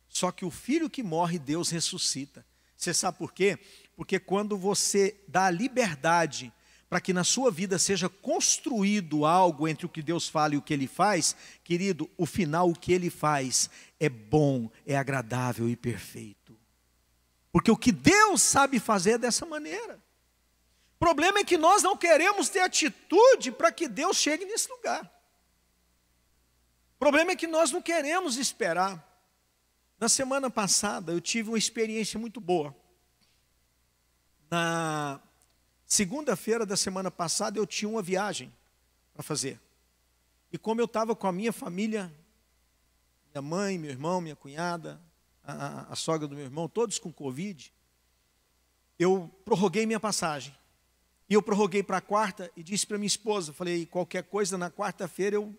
Só que o filho que morre, Deus ressuscita. Você sabe por quê? Porque quando você dá liberdade para que na sua vida seja construído algo entre o que Deus fala e o que Ele faz, querido, o final, o que Ele faz é bom, é agradável e perfeito. Porque o que Deus sabe fazer é dessa maneira. O problema é que nós não queremos ter atitude para que Deus chegue nesse lugar. O problema é que nós não queremos esperar. Na semana passada eu tive uma experiência muito boa. Na segunda-feira da semana passada eu tinha uma viagem para fazer. E como eu estava com a minha família, minha mãe, meu irmão, minha cunhada, a sogra do meu irmão, todos com Covid, eu prorroguei minha passagem. E eu prorroguei para a quarta e disse para minha esposa, falei: qualquer coisa na quarta-feira eu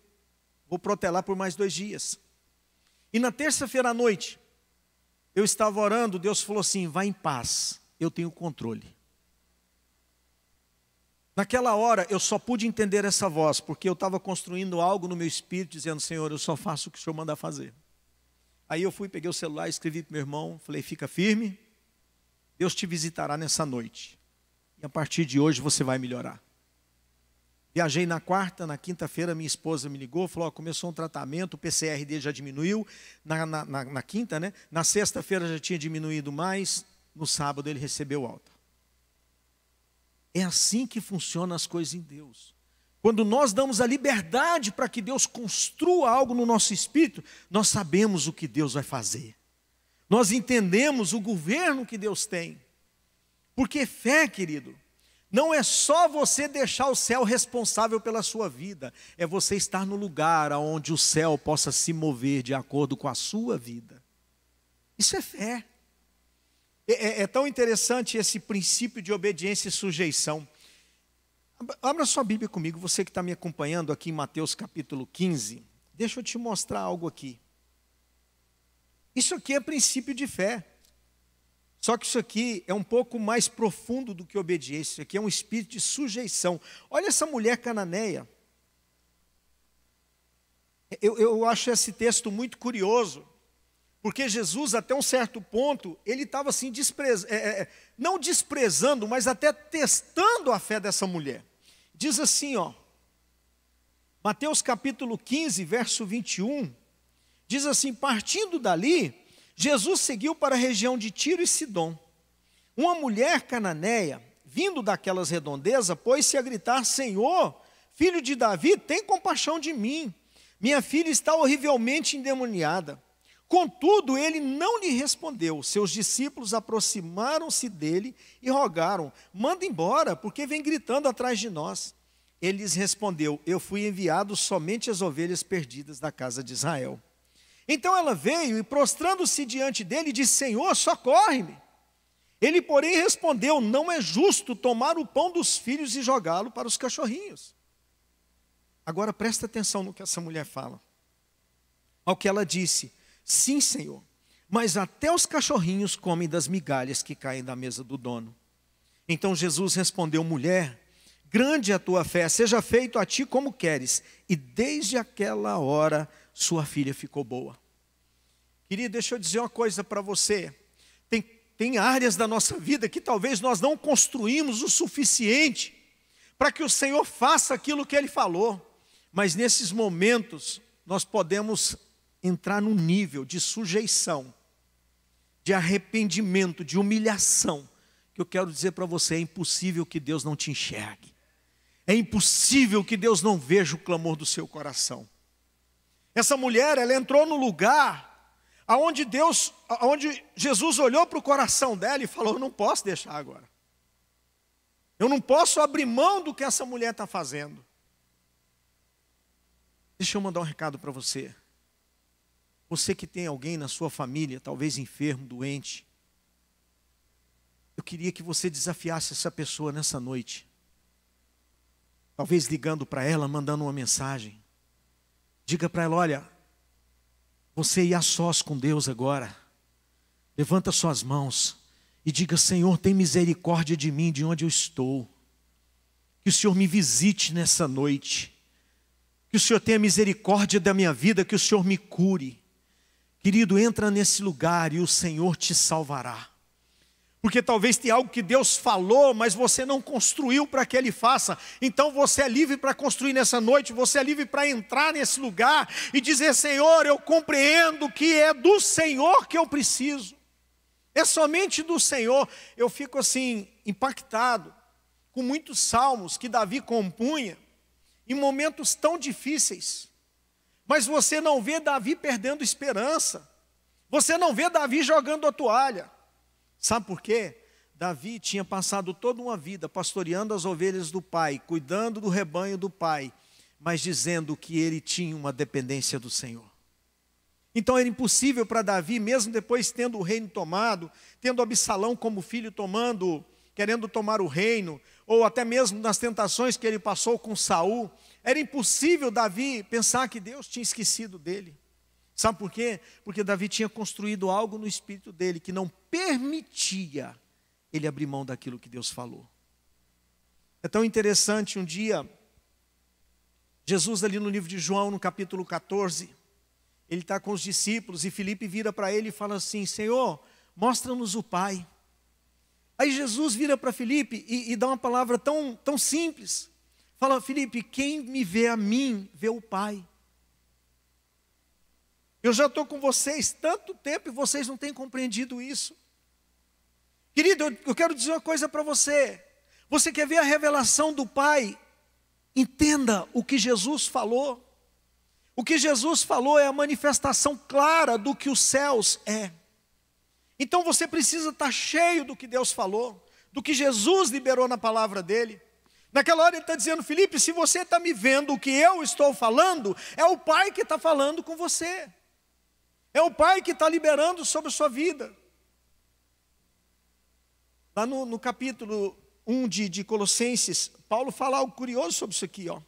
vou protelar por mais 2 dias. E na terça-feira à noite, eu estava orando, Deus falou assim: vai em paz, eu tenho controle. Naquela hora eu só pude entender essa voz, porque eu estava construindo algo no meu espírito, dizendo: Senhor, eu só faço o que o Senhor mandar fazer. Aí eu fui, peguei o celular, escrevi para o meu irmão, falei: fica firme, Deus te visitará nessa noite. E a partir de hoje você vai melhorar. Viajei na quarta, na quinta-feira minha esposa me ligou, falou: começou um tratamento, o PCR dele já diminuiu, na quinta, né? Na sexta-feira já tinha diminuído mais, no sábado ele recebeu alta. É assim que funcionam as coisas em Deus. Quando nós damos a liberdade para que Deus construa algo no nosso espírito, nós sabemos o que Deus vai fazer. Nós entendemos o governo que Deus tem. Porque fé, querido, não é só você deixar o céu responsável pela sua vida, é você estar no lugar onde o céu possa se mover de acordo com a sua vida. Isso é fé. É tão interessante esse princípio de obediência e sujeição. Abra sua Bíblia comigo, você que está me acompanhando aqui em Mateus capítulo 15. Deixa eu te mostrar algo aqui. Isso aqui é princípio de fé. Só que isso aqui é um pouco mais profundo do que obediência. Isso aqui é um espírito de sujeição. Olha essa mulher cananeia. Eu acho esse texto muito curioso. Porque Jesus, até um certo ponto, ele estava assim, não desprezando, mas até testando a fé dessa mulher. Diz assim, ó, Mateus capítulo 15, verso 21, diz assim: partindo dali, Jesus seguiu para a região de Tiro e Sidom. Uma mulher cananeia, vindo daquelas redondezas, pôs-se a gritar: Senhor, filho de Davi, tem compaixão de mim. Minha filha está horrivelmente endemoniada. Contudo, ele não lhe respondeu. Seus discípulos aproximaram-se dele e rogaram: manda embora, porque vem gritando atrás de nós. Ele lhes respondeu: eu fui enviado somente às ovelhas perdidas da casa de Israel. Então ela veio e, prostrando-se diante dele, disse: Senhor, socorre-me. Ele, porém, respondeu: não é justo tomar o pão dos filhos e jogá-lo para os cachorrinhos. Agora presta atenção no que essa mulher fala. Ao que ela disse: sim, Senhor, mas até os cachorrinhos comem das migalhas que caem da mesa do dono. Então Jesus respondeu: mulher, grande é a tua fé, seja feito a ti como queres. E desde aquela hora sua filha ficou boa. Querido, deixa eu dizer uma coisa para você. Tem áreas da nossa vida que talvez nós não construímos o suficiente para que o Senhor faça aquilo que Ele falou. Mas nesses momentos nós podemos entrar num nível de sujeição, de arrependimento, de humilhação, que eu quero dizer para você, é impossível que Deus não te enxergue. É impossível que Deus não veja o clamor do seu coração. Essa mulher, ela entrou no lugar aonde Jesus olhou para o coração dela e falou: eu não posso deixar agora. Eu não posso abrir mão do que essa mulher está fazendo. Deixa eu mandar um recado para você. Você que tem alguém na sua família, talvez enfermo, doente, eu queria que você desafiasse essa pessoa nessa noite. Talvez ligando para ela, mandando uma mensagem. Diga para ela: olha, você ir a sós com Deus agora. Levanta suas mãos e diga: Senhor, tem misericórdia de mim, de onde eu estou. Que o Senhor me visite nessa noite. Que o Senhor tenha misericórdia da minha vida, que o Senhor me cure. Querido, entra nesse lugar e o Senhor te salvará. Porque talvez tenha algo que Deus falou, mas você não construiu para que Ele faça. Então você é livre para construir nessa noite, você é livre para entrar nesse lugar e dizer: Senhor, eu compreendo que é do Senhor que eu preciso. É somente do Senhor. Eu fico assim, impactado com muitos salmos que Davi compunha em momentos tão difíceis. Mas você não vê Davi perdendo esperança. Você não vê Davi jogando a toalha. Sabe por quê? Davi tinha passado toda uma vida pastoreando as ovelhas do pai, cuidando do rebanho do pai, mas dizendo que ele tinha uma dependência do Senhor. Então era impossível para Davi, mesmo depois tendo o reino tomado, tendo Absalão como filho querendo tomar o reino, ou até mesmo nas tentações que ele passou com Saul, era impossível Davi pensar que Deus tinha esquecido dele. Sabe por quê? Porque Davi tinha construído algo no espírito dele que não permitia ele abrir mão daquilo que Deus falou. É tão interessante, um dia, Jesus ali no livro de João, no capítulo 14, ele está com os discípulos e Filipe vira para ele e fala assim: Senhor, mostra-nos o Pai. Aí Jesus vira para Filipe e dá uma palavra tão simples. Fala: Filipe, quem me vê a mim, vê o Pai. Eu já estou com vocês tanto tempo e vocês não têm compreendido isso. Querido, eu quero dizer uma coisa para você. Você quer ver a revelação do Pai? Entenda o que Jesus falou. O que Jesus falou é a manifestação clara do que os céus é. Então você precisa estar cheio do que Deus falou, do que Jesus liberou na palavra dele. Naquela hora ele está dizendo: Filipe, se você está me vendo o que eu estou falando, é o Pai que está falando com você. É o Pai que está liberando sobre a sua vida. Lá no capítulo 1 de Colossenses, Paulo fala algo curioso sobre isso aqui, ó.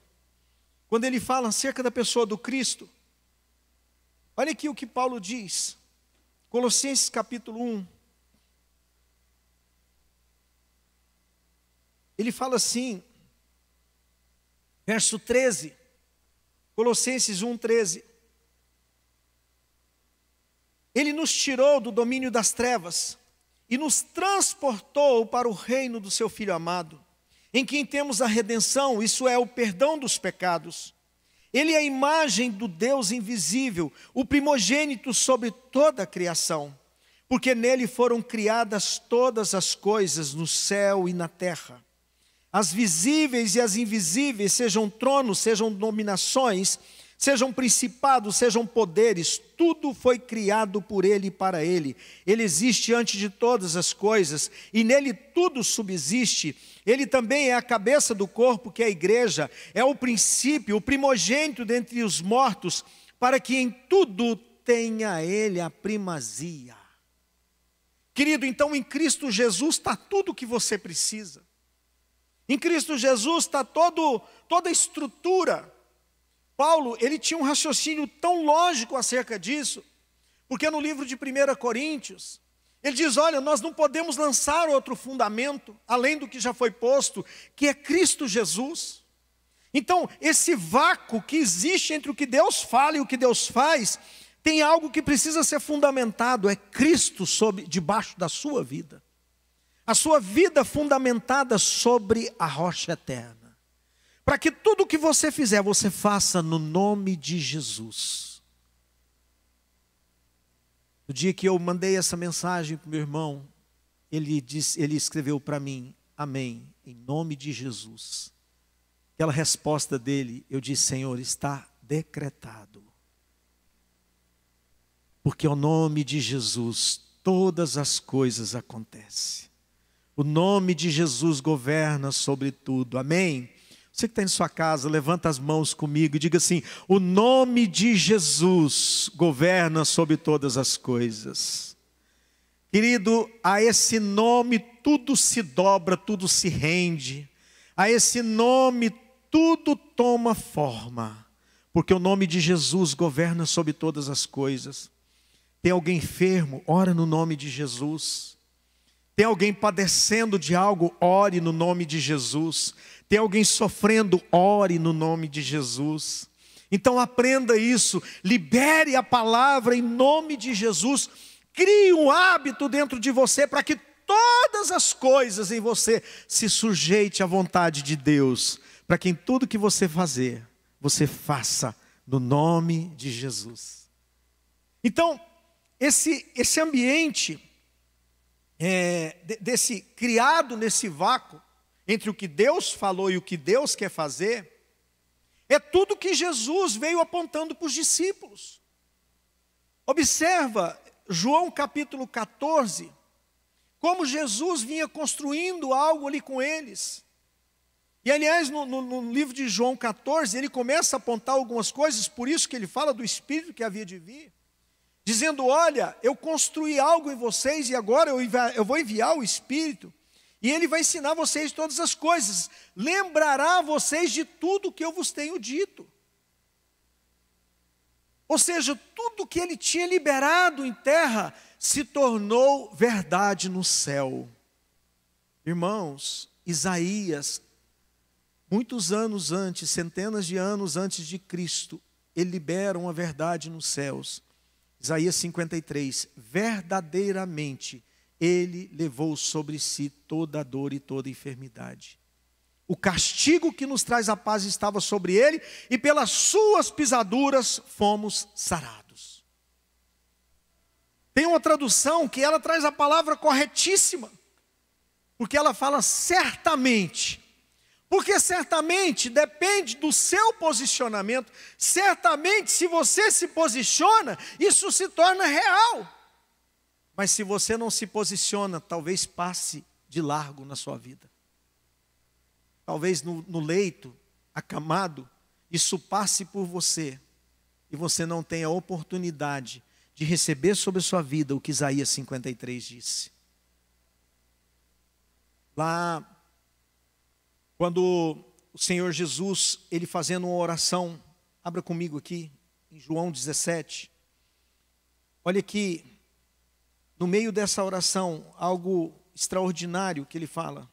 Quando ele fala acerca da pessoa do Cristo. Olha aqui o que Paulo diz. Colossenses capítulo 1. Ele fala assim, verso 13. Colossenses 1, 13. Ele nos tirou do domínio das trevas e nos transportou para o reino do seu Filho amado, em quem temos a redenção, isso é, o perdão dos pecados. Ele é a imagem do Deus invisível, o primogênito sobre toda a criação, porque nele foram criadas todas as coisas no céu e na terra, as visíveis e as invisíveis, sejam tronos, sejam dominações, sejam principados, sejam poderes, tudo foi criado por Ele e para Ele. Ele existe antes de todas as coisas, e nele tudo subsiste. Ele também é a cabeça do corpo, que é a igreja, é o princípio, o primogênito dentre os mortos, para que em tudo tenha Ele a primazia. Querido, então em Cristo Jesus está tudo o que você precisa. Em Cristo Jesus está toda a estrutura. Paulo, ele tinha um raciocínio tão lógico acerca disso, porque no livro de 1 Coríntios, ele diz: olha, nós não podemos lançar outro fundamento, além do que já foi posto, que é Cristo Jesus. Então, esse vácuo que existe entre o que Deus fala e o que Deus faz, tem algo que precisa ser fundamentado, é Cristo debaixo da sua vida. A sua vida fundamentada sobre a rocha eterna. Para que tudo o que você fizer, você faça no nome de Jesus. No dia que eu mandei essa mensagem para o meu irmão, ele escreveu para mim, amém, em nome de Jesus. Aquela resposta dele, eu disse, Senhor, está decretado. Porque ao nome de Jesus, todas as coisas acontecem. O nome de Jesus governa sobre tudo, amém? Você que está em sua casa, levanta as mãos comigo e diga assim, o nome de Jesus governa sobre todas as coisas. Querido, a esse nome tudo se dobra, tudo se rende. A esse nome tudo toma forma. Porque o nome de Jesus governa sobre todas as coisas. Tem alguém enfermo? Ora no nome de Jesus. Tem alguém padecendo de algo? Ore no nome de Jesus. Tem alguém sofrendo? Ore no nome de Jesus. Então aprenda isso. Libere a palavra em nome de Jesus. Crie um hábito dentro de você para que todas as coisas em você se sujeite à vontade de Deus. Para que em tudo que você fazer, você faça no nome de Jesus. Então, esse ambiente criado nesse vácuo, entre o que Deus falou e o que Deus quer fazer, é tudo que Jesus veio apontando para os discípulos. Observa João capítulo 14, como Jesus vinha construindo algo ali com eles. E aliás, no livro de João 14, ele começa a apontar algumas coisas, por isso que ele fala do Espírito que havia de vir, dizendo, olha, eu construí algo em vocês e agora eu vou enviar o Espírito, e ele vai ensinar vocês todas as coisas, lembrará vocês de tudo que eu vos tenho dito. Ou seja, tudo que ele tinha liberado em terra se tornou verdade no céu. Irmãos, Isaías, muitos anos antes, centenas de anos antes de Cristo, ele libera uma verdade nos céus. Isaías 53, verdadeiramente ele levou sobre si toda a dor e toda a enfermidade. O castigo que nos traz a paz estava sobre ele, e pelas suas pisaduras fomos sarados. Tem uma tradução que ela traz a palavra corretíssima, porque ela fala certamente. Porque certamente depende do seu posicionamento. Certamente, se você se posiciona, isso se torna real. Mas se você não se posiciona, talvez passe de largo na sua vida. Talvez no leito, acamado, isso passe por você. E você não tenha a oportunidade de receber sobre a sua vida o que Isaías 53 disse. Lá, quando o Senhor Jesus, ele fazendo uma oração, abra comigo aqui, em João 17. Olha aqui, no meio dessa oração, algo extraordinário que ele fala.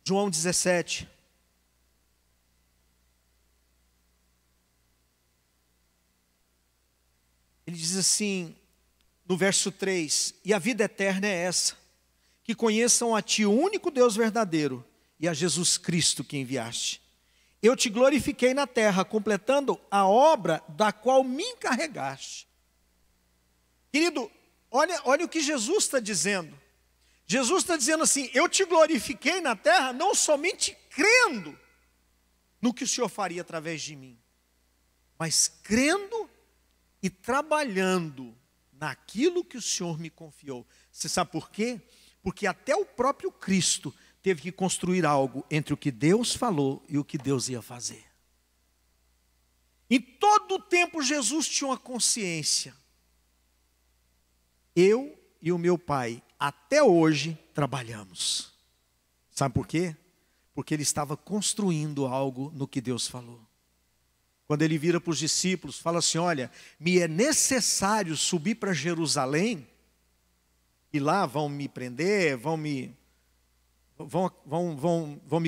João 17. Ele diz assim, no verso 3, e a vida eterna é essa, que conheçam a ti, o único Deus verdadeiro, e a Jesus Cristo que enviaste. Eu te glorifiquei na terra, completando a obra da qual me encarregaste. Querido, olha o que Jesus está dizendo. Jesus está dizendo assim, eu te glorifiquei na terra, não somente crendo no que o Senhor faria através de mim, mas crendo e trabalhando naquilo que o Senhor me confiou. Você sabe por quê? Porque até o próprio Cristo teve que construir algo entre o que Deus falou e o que Deus ia fazer. Em todo o tempo Jesus tinha uma consciência. Eu e o meu pai, até hoje, trabalhamos. Sabe por quê? Porque ele estava construindo algo no que Deus falou. Quando ele vira para os discípulos, fala assim, olha, me é necessário subir para Jerusalém, e lá vão me prender, vão me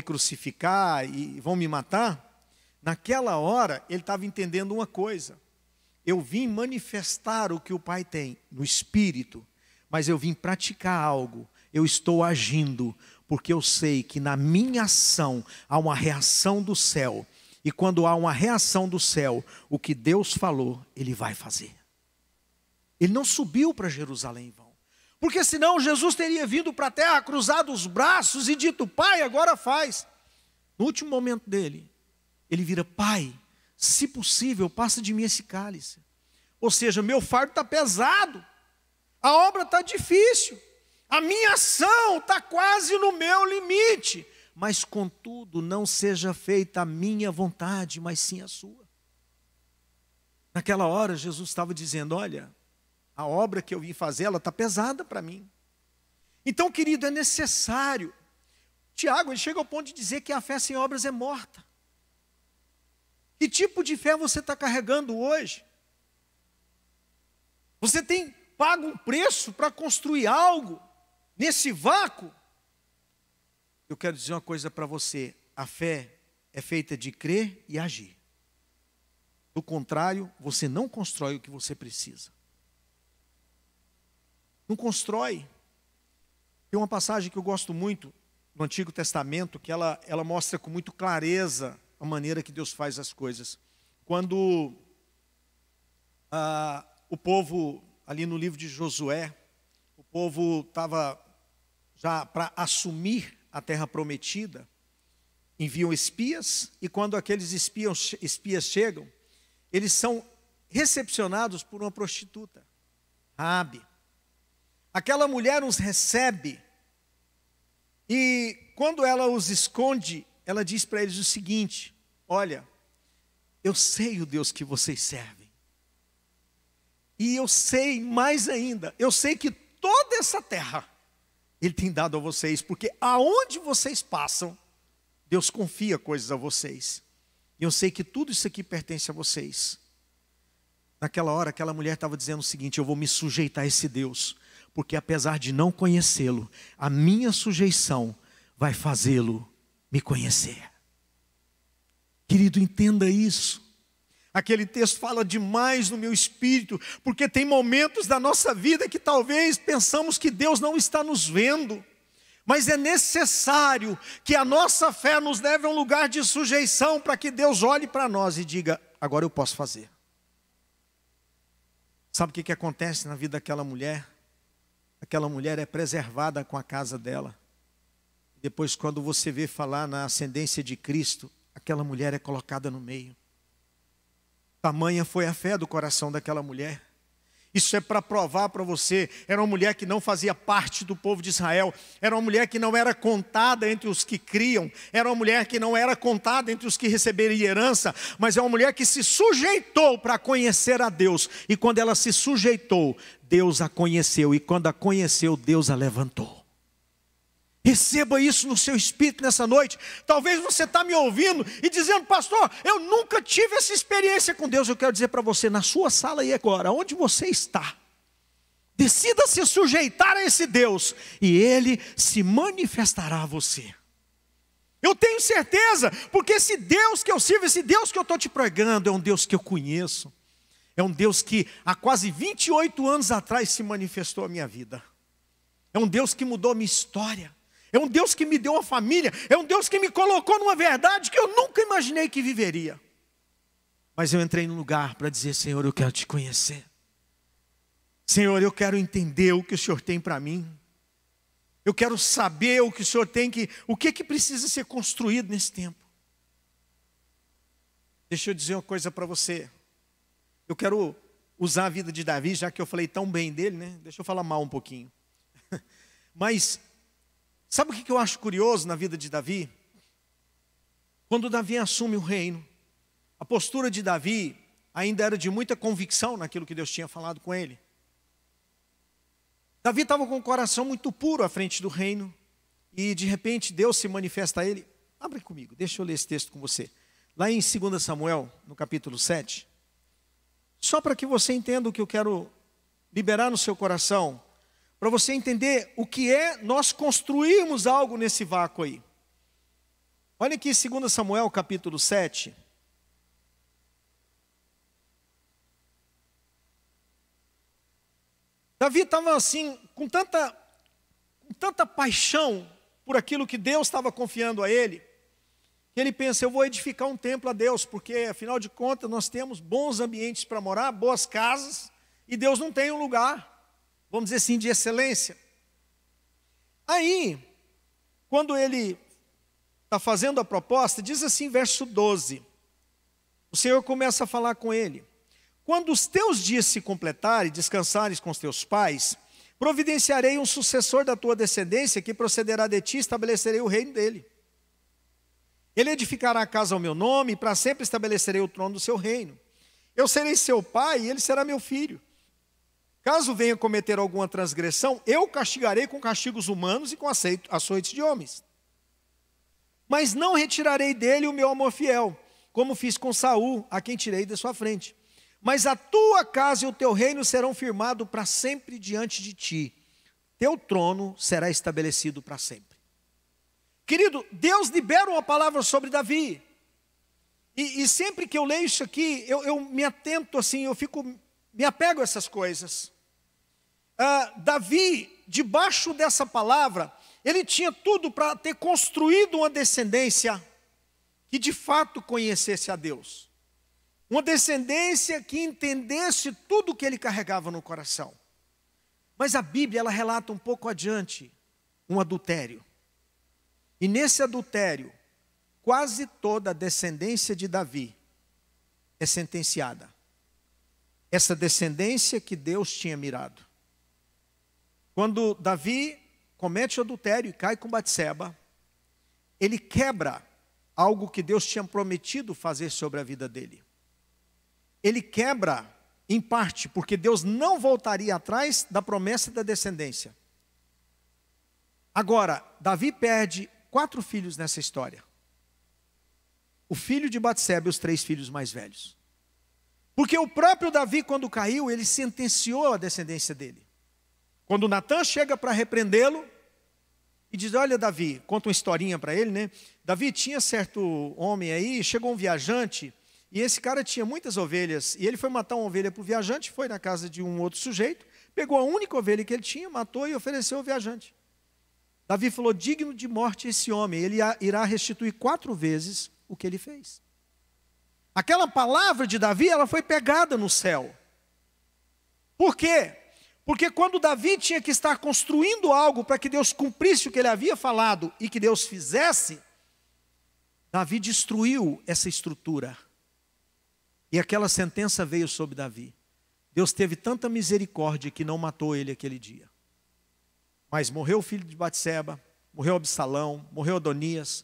crucificar e vão me matar. Naquela hora, ele estava entendendo uma coisa. Eu vim manifestar o que o Pai tem no Espírito, mas eu vim praticar algo. Eu estou agindo, porque eu sei que na minha ação há uma reação do céu. E quando há uma reação do céu, o que Deus falou, Ele vai fazer. Ele não subiu para Jerusalém em vão. Porque senão Jesus teria vindo para a terra, cruzado os braços e dito: Pai, agora faz. No último momento dele, ele vira: Pai, se possível, passa de mim esse cálice. Ou seja, meu fardo está pesado, a obra está difícil, a minha ação está quase no meu limite. Mas contudo, não seja feita a minha vontade, mas sim a sua. Naquela hora, Jesus estava dizendo: olha, a obra que eu vim fazer, ela está pesada para mim. Então, querido, é necessário. Tiago, ele chega ao ponto de dizer que a fé sem obras é morta. Que tipo de fé você está carregando hoje? Você tem pago um preço para construir algo nesse vácuo? Eu quero dizer uma coisa para você: a fé é feita de crer e agir. Do contrário, você não constrói o que você precisa. Não constrói. Tem uma passagem que eu gosto muito no Antigo Testamento, que ela mostra com muito clareza a maneira que Deus faz as coisas. Quando o povo, ali no livro de Josué, o povo estava já para assumir a terra prometida, enviam espias, e quando aqueles espias chegam, eles são recepcionados por uma prostituta, Raabe. Aquela mulher os recebe, e quando ela os esconde, ela diz para eles o seguinte: olha, eu sei o Deus que vocês servem, e eu sei mais ainda, eu sei que toda essa terra Ele tem dado a vocês, porque aonde vocês passam, Deus confia coisas a vocês, e eu sei que tudo isso aqui pertence a vocês. Naquela hora, aquela mulher estava dizendo o seguinte: eu vou me sujeitar a esse Deus, porque apesar de não conhecê-lo, a minha sujeição vai fazê-lo me conhecer. Querido, entenda isso. Aquele texto fala demais no meu espírito, porque tem momentos da nossa vida que talvez pensamos que Deus não está nos vendo, mas é necessário que a nossa fé nos leve a um lugar de sujeição, para que Deus olhe para nós e diga: agora eu posso fazer. Sabe o que acontece na vida daquela mulher? Aquela mulher é preservada com a casa dela. Depois, quando você vê falar na ascendência de Cristo, aquela mulher é colocada no meio. Tamanha foi a fé do coração daquela mulher. Isso é para provar para você: era uma mulher que não fazia parte do povo de Israel, era uma mulher que não era contada entre os que criam, era uma mulher que não era contada entre os que receberam herança, mas é uma mulher que se sujeitou para conhecer a Deus, e quando ela se sujeitou, Deus a conheceu, e quando a conheceu, Deus a levantou. Receba isso no seu espírito nessa noite. Talvez você está me ouvindo e dizendo: pastor, eu nunca tive essa experiência com Deus. Eu quero dizer para você, na sua sala e agora, onde você está, decida se sujeitar a esse Deus, e Ele se manifestará a você. Eu tenho certeza, porque esse Deus que eu sirvo, esse Deus que eu estou te pregando, é um Deus que eu conheço. É um Deus que há quase 28 anos atrás se manifestou à minha vida. É um Deus que mudou a minha história. É um Deus que me deu uma família. É um Deus que me colocou numa verdade que eu nunca imaginei que viveria. Mas eu entrei num lugar para dizer: Senhor, eu quero te conhecer. Senhor, eu quero entender o que o Senhor tem para mim. Eu quero saber o que o Senhor tem, o que precisa ser construído nesse tempo. Deixa eu dizer uma coisa para você. Eu quero usar a vida de Davi, já que eu falei tão bem dele, né? Deixa eu falar mal um pouquinho. Mas sabe o que eu acho curioso na vida de Davi? Quando Davi assume o reino, a postura de Davi ainda era de muita convicção naquilo que Deus tinha falado com ele. Davi estava com o coração muito puro à frente do reino, e de repente Deus se manifesta a ele. Abre comigo, deixa eu ler esse texto com você. Lá em 2 Samuel, no capítulo 7, só para que você entenda o que eu quero liberar no seu coração, para você entender o que é nós construirmos algo nesse vácuo aí. Olha aqui 2 Samuel capítulo 7. Davi estava assim, com tanta paixão por aquilo que Deus estava confiando a ele, que ele pensa, eu vou edificar um templo a Deus, porque afinal de contas nós temos bons ambientes para morar, boas casas, e Deus não tem um lugar, vamos dizer assim, de excelência. Aí, quando ele está fazendo a proposta, diz assim, verso 12, o Senhor começa a falar com ele, quando os teus dias se completarem, descansares com os teus pais, providenciarei um sucessor da tua descendência, que procederá de ti, e estabelecerei o reino dele. Ele edificará a casa ao meu nome, e para sempre estabelecerei o trono do seu reino. Eu serei seu pai, e ele será meu filho. Caso venha cometer alguma transgressão, eu o castigarei com castigos humanos e com açoites de homens. Mas não retirarei dele o meu amor fiel, como fiz com Saul, a quem tirei de sua frente. Mas a tua casa e o teu reino serão firmados para sempre diante de ti. Teu trono será estabelecido para sempre. Querido, Deus libera uma palavra sobre Davi. E sempre que eu leio isso aqui, eu me atento assim, me apego a essas coisas. Davi, debaixo dessa palavra, ele tinha tudo para ter construído uma descendência que de fato conhecesse a Deus. Uma descendência que entendesse tudo o que ele carregava no coração. Mas a Bíblia, ela relata um pouco adiante um adultério. E nesse adultério, quase toda a descendência de Davi é sentenciada. Essa descendência que Deus tinha mirado. Quando Davi comete o adultério e cai com Batseba, ele quebra algo que Deus tinha prometido fazer sobre a vida dele. Ele quebra, em parte, porque Deus não voltaria atrás da promessa da descendência. Agora, Davi perde 4 filhos nessa história. O filho de Batseba e os 3 filhos mais velhos. Porque o próprio Davi, quando caiu, ele sentenciou a descendência dele. Quando Natã chega para repreendê-lo, e diz, olha Davi, conta uma historinha para ele, né? Davi tinha certo homem aí, chegou um viajante, e esse cara tinha muitas ovelhas, e ele foi matar uma ovelha para o viajante, foi na casa de um outro sujeito, pegou a única ovelha que ele tinha, matou e ofereceu ao viajante. Davi falou, digno de morte esse homem, ele irá restituir 4 vezes o que ele fez. Aquela palavra de Davi, ela foi pegada no céu. Por quê? Porque quando Davi tinha que estar construindo algo para que Deus cumprisse o que ele havia falado e que Deus fizesse, Davi destruiu essa estrutura. E aquela sentença veio sobre Davi. Deus teve tanta misericórdia que não matou ele aquele dia. Mas morreu o filho de Batseba, morreu Absalão, morreu Adonias,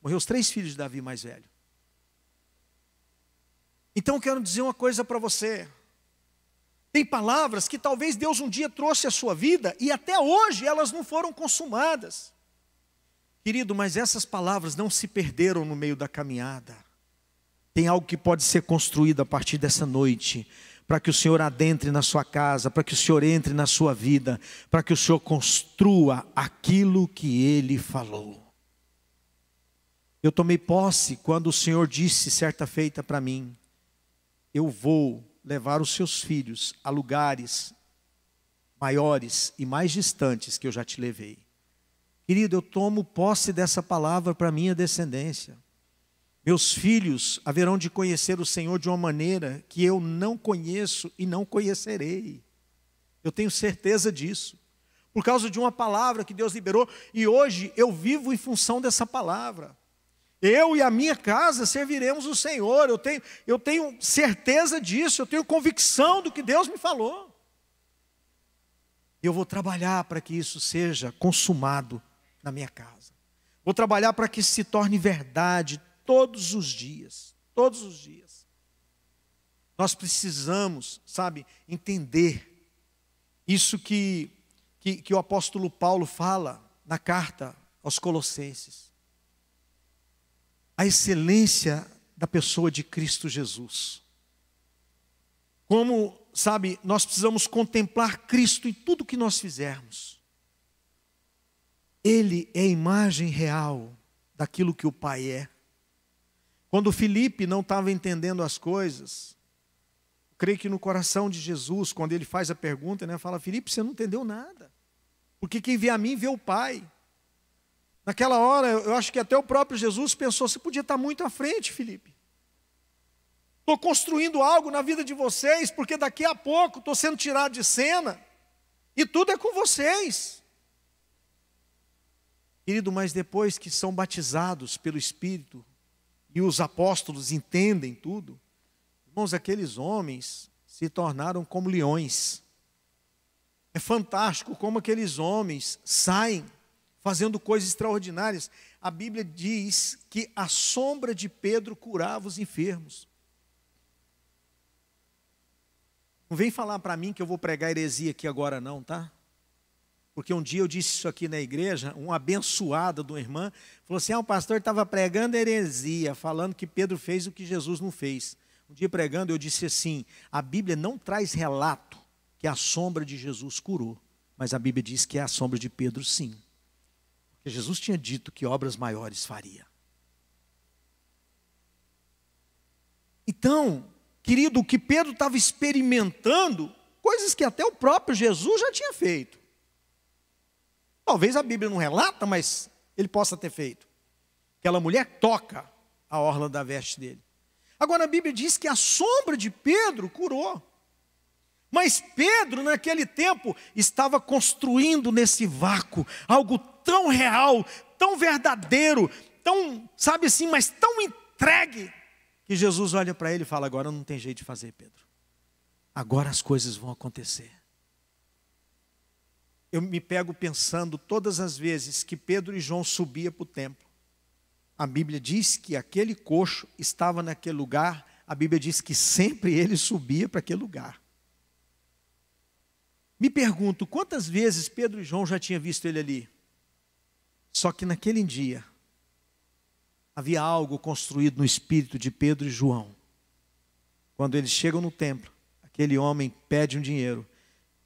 morreu os 3 filhos de Davi mais velho. Então eu quero dizer uma coisa para você. Tem palavras que talvez Deus um dia trouxe à sua vida e até hoje elas não foram consumadas. Querido, mas essas palavras não se perderam no meio da caminhada. Tem algo que pode ser construído a partir dessa noite, para que o Senhor adentre na sua casa, para que o Senhor entre na sua vida, para que o Senhor construa aquilo que Ele falou. Eu tomei posse quando o Senhor disse certa feita para mim, eu vou levar os seus filhos a lugares maiores e mais distantes que eu já te levei. Querido, eu tomo posse dessa palavra para minha descendência. Meus filhos haverão de conhecer o Senhor de uma maneira que eu não conheço e não conhecerei. Eu tenho certeza disso. Por causa de uma palavra que Deus liberou, e hoje eu vivo em função dessa palavra. Eu e a minha casa serviremos o Senhor. Eu tenho certeza disso, eu tenho convicção do que Deus me falou. Eu vou trabalhar para que isso seja consumado na minha casa. Vou trabalhar para que isso se torne verdade todos os dias. Todos os dias. Nós precisamos, entender isso que o apóstolo Paulo fala na carta aos Colossenses. A excelência da pessoa de Cristo Jesus. Como, nós precisamos contemplar Cristo em tudo que nós fizermos. Ele é a imagem real daquilo que o Pai é. Quando Filipe não estava entendendo as coisas, creio que no coração de Jesus, quando ele faz a pergunta, fala, Filipe, você não entendeu nada. Porque quem vê a mim, vê o Pai. Naquela hora, eu acho que até o próprio Jesus pensou, você podia estar muito à frente, Felipe. Estou construindo algo na vida de vocês, porque daqui a pouco estou sendo tirado de cena, e tudo é com vocês. Querido, mas depois que são batizados pelo Espírito, e os apóstolos entendem tudo, irmãos, aqueles homens se tornaram como leões. É fantástico como aqueles homens saem fazendo coisas extraordinárias. A Bíblia diz que a sombra de Pedro curava os enfermos. Não vem falar para mim que eu vou pregar heresia aqui agora não, tá? Porque um dia eu disse isso aqui na igreja, uma abençoada de uma irmã, falou assim, o pastor estava pregando heresia, falando que Pedro fez o que Jesus não fez. Um dia pregando eu disse assim, a Bíblia não traz relato que a sombra de Jesus curou, mas a Bíblia diz que é a sombra de Pedro sim. Porque Jesus tinha dito que obras maiores faria. Então, querido, o que Pedro estava experimentando, coisas que até o próprio Jesus já tinha feito. Talvez a Bíblia não relata, mas ele possa ter feito. Aquela mulher toca a orla da veste dele. Agora a Bíblia diz que a sombra de Pedro curou. Mas Pedro, naquele tempo, estava construindo nesse vácuo algo tão real, tão verdadeiro, tão, sabe assim, mas tão entregue, que Jesus olha para ele e fala, agora não tem jeito de fazer, Pedro. Agora as coisas vão acontecer. Eu me pego pensando todas as vezes que Pedro e João subiam para o templo. A Bíblia diz que aquele coxo estava naquele lugar. A Bíblia diz que sempre ele subia para aquele lugar. Me pergunto, quantas vezes Pedro e João já tinham visto ele ali? Só que naquele dia, havia algo construído no espírito de Pedro e João. Quando eles chegam no templo, aquele homem pede um dinheiro.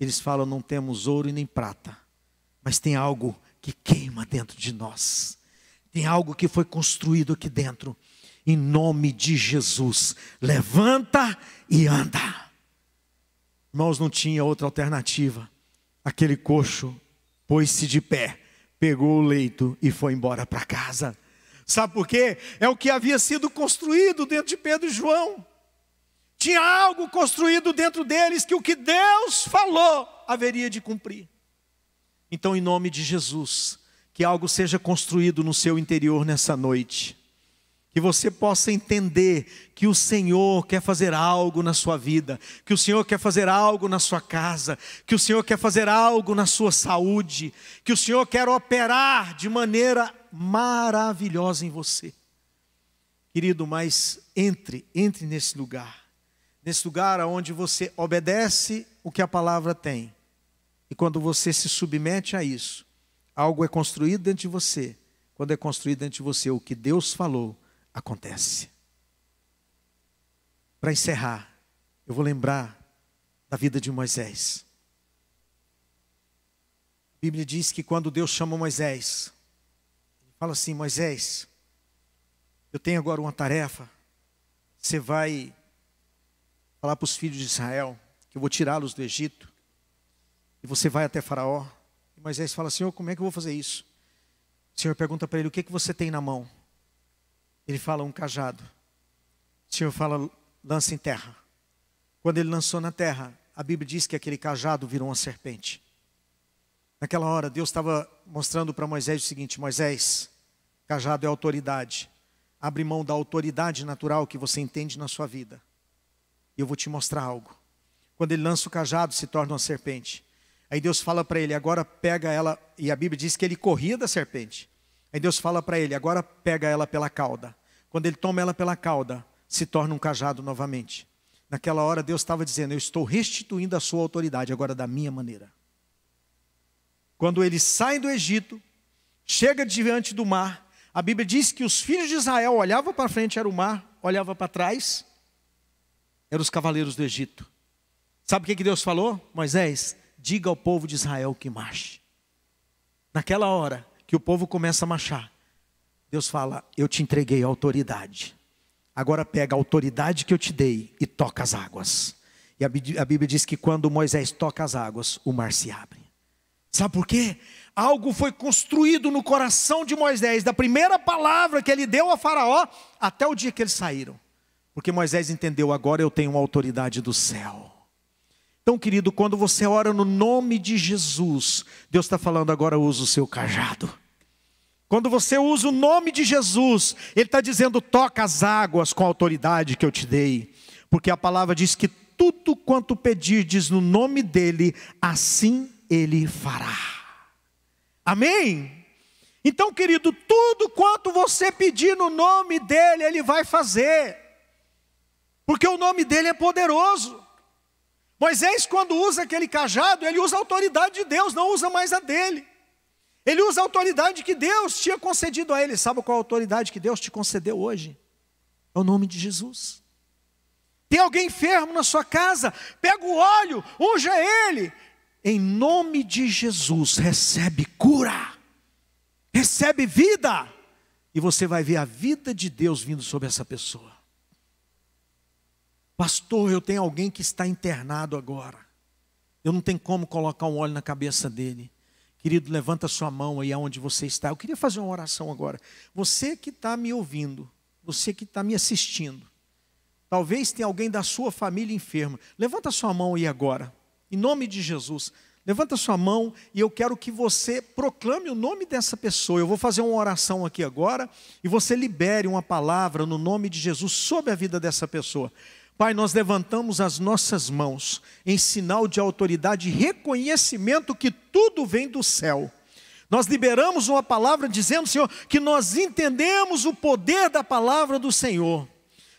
Eles falam, não temos ouro e nem prata, mas tem algo que queima dentro de nós. Tem algo que foi construído aqui dentro. Em nome de Jesus, levanta e anda. Irmãos, não tinha outra alternativa. Aquele coxo pôs-se de pé, pegou o leito e foi embora para casa. Sabe por quê? É o que havia sido construído dentro de Pedro e João. Tinha algo construído dentro deles que o que Deus falou haveria de cumprir. Então, em nome de Jesus, que algo seja construído no seu interior nessa noite. Que você possa entender que o Senhor quer fazer algo na sua vida. Que o Senhor quer fazer algo na sua casa. Que o Senhor quer fazer algo na sua saúde. Que o Senhor quer operar de maneira maravilhosa em você. Querido, mas entre nesse lugar. Nesse lugar onde você obedece o que a palavra tem. E quando você se submete a isso, algo é construído dentro de você. Quando é construído dentro de você o que Deus falou, acontece. Para encerrar, eu vou lembrar da vida de Moisés. A Bíblia diz que quando Deus chama Moisés, ele fala assim, Moisés, eu tenho agora uma tarefa, você vai falar para os filhos de Israel, que eu vou tirá-los do Egito, e você vai até Faraó. E Moisés fala, Senhor, como é que eu vou fazer isso? O Senhor pergunta para ele, o que você tem na mão? Ele fala, um cajado. O Senhor fala, lança em terra. Quando ele lançou na terra, a Bíblia diz que aquele cajado virou uma serpente. Naquela hora, Deus estava mostrando para Moisés o seguinte, Moisés, cajado é autoridade. Abre mão da autoridade natural que você entende na sua vida. E eu vou te mostrar algo. Quando ele lança o cajado, se torna uma serpente. Aí Deus fala para ele, agora pega ela, e a Bíblia diz que ele corria da serpente. Aí Deus fala para ele, agora pega ela pela cauda. Quando ele toma ela pela cauda, se torna um cajado novamente. Naquela hora Deus estava dizendo, eu estou restituindo a sua autoridade, agora da minha maneira. Quando eles saem do Egito, chega diante do mar, a Bíblia diz que os filhos de Israel olhavam para frente, era o mar, olhavam para trás, eram os cavaleiros do Egito. Sabe o que Deus falou? Moisés, diga ao povo de Israel que marche. Naquela hora que o povo começa a marchar, Deus fala, eu te entreguei a autoridade. Agora pega a autoridade que eu te dei e toca as águas. E a Bíblia diz que quando Moisés toca as águas, o mar se abre. Sabe por quê? Algo foi construído no coração de Moisés, da primeira palavra que ele deu a Faraó, até o dia que eles saíram. Porque Moisés entendeu, agora eu tenho uma autoridade do céu. Então, querido, quando você ora no nome de Jesus, Deus está falando, agora usa o seu cajado. Quando você usa o nome de Jesus, Ele está dizendo, toca as águas com a autoridade que eu te dei. Porque a palavra diz que tudo quanto pedirdes no nome dEle, assim Ele fará. Amém? Então, querido, tudo quanto você pedir no nome dEle, Ele vai fazer. Porque o nome dEle é poderoso. Moisés, quando usa aquele cajado, ele usa a autoridade de Deus, não usa mais a dele. Ele usa a autoridade que Deus tinha concedido a ele. Sabe qual a autoridade que Deus te concedeu hoje? É o nome de Jesus. Tem alguém enfermo na sua casa? Pega o óleo, unja ele. Em nome de Jesus, recebe cura. Recebe vida. E você vai ver a vida de Deus vindo sobre essa pessoa. Pastor, eu tenho alguém que está internado agora. Eu não tenho como colocar um óleo na cabeça dele. Querido, levanta sua mão aí aonde você está. Eu queria fazer uma oração agora. Você que está me ouvindo, você que está me assistindo, talvez tenha alguém da sua família enferma. Levanta sua mão aí agora, em nome de Jesus. Levanta sua mão e eu quero que você proclame o nome dessa pessoa. Eu vou fazer uma oração aqui agora e você libere uma palavra no nome de Jesus sobre a vida dessa pessoa. Pai, nós levantamos as nossas mãos em sinal de autoridade e reconhecimento que tudo vem do céu. Nós liberamos uma palavra dizendo, Senhor, que nós entendemos o poder da palavra do Senhor.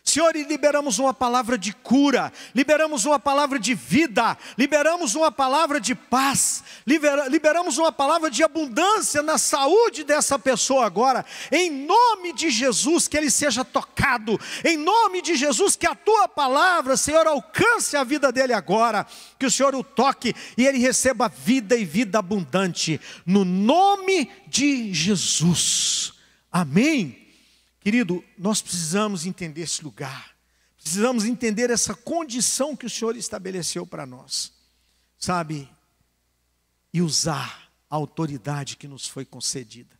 Senhor, e liberamos uma palavra de cura, liberamos uma palavra de vida, liberamos uma palavra de paz, liberamos uma palavra de abundância na saúde dessa pessoa agora, em nome de Jesus, que ele seja tocado, em nome de Jesus, que a tua palavra, Senhor, alcance a vida dele agora, que o Senhor o toque e ele receba vida e vida abundante, no nome de Jesus, amém. Querido, nós precisamos entender esse lugar, precisamos entender essa condição que o Senhor estabeleceu para nós, sabe? E usar a autoridade que nos foi concedida.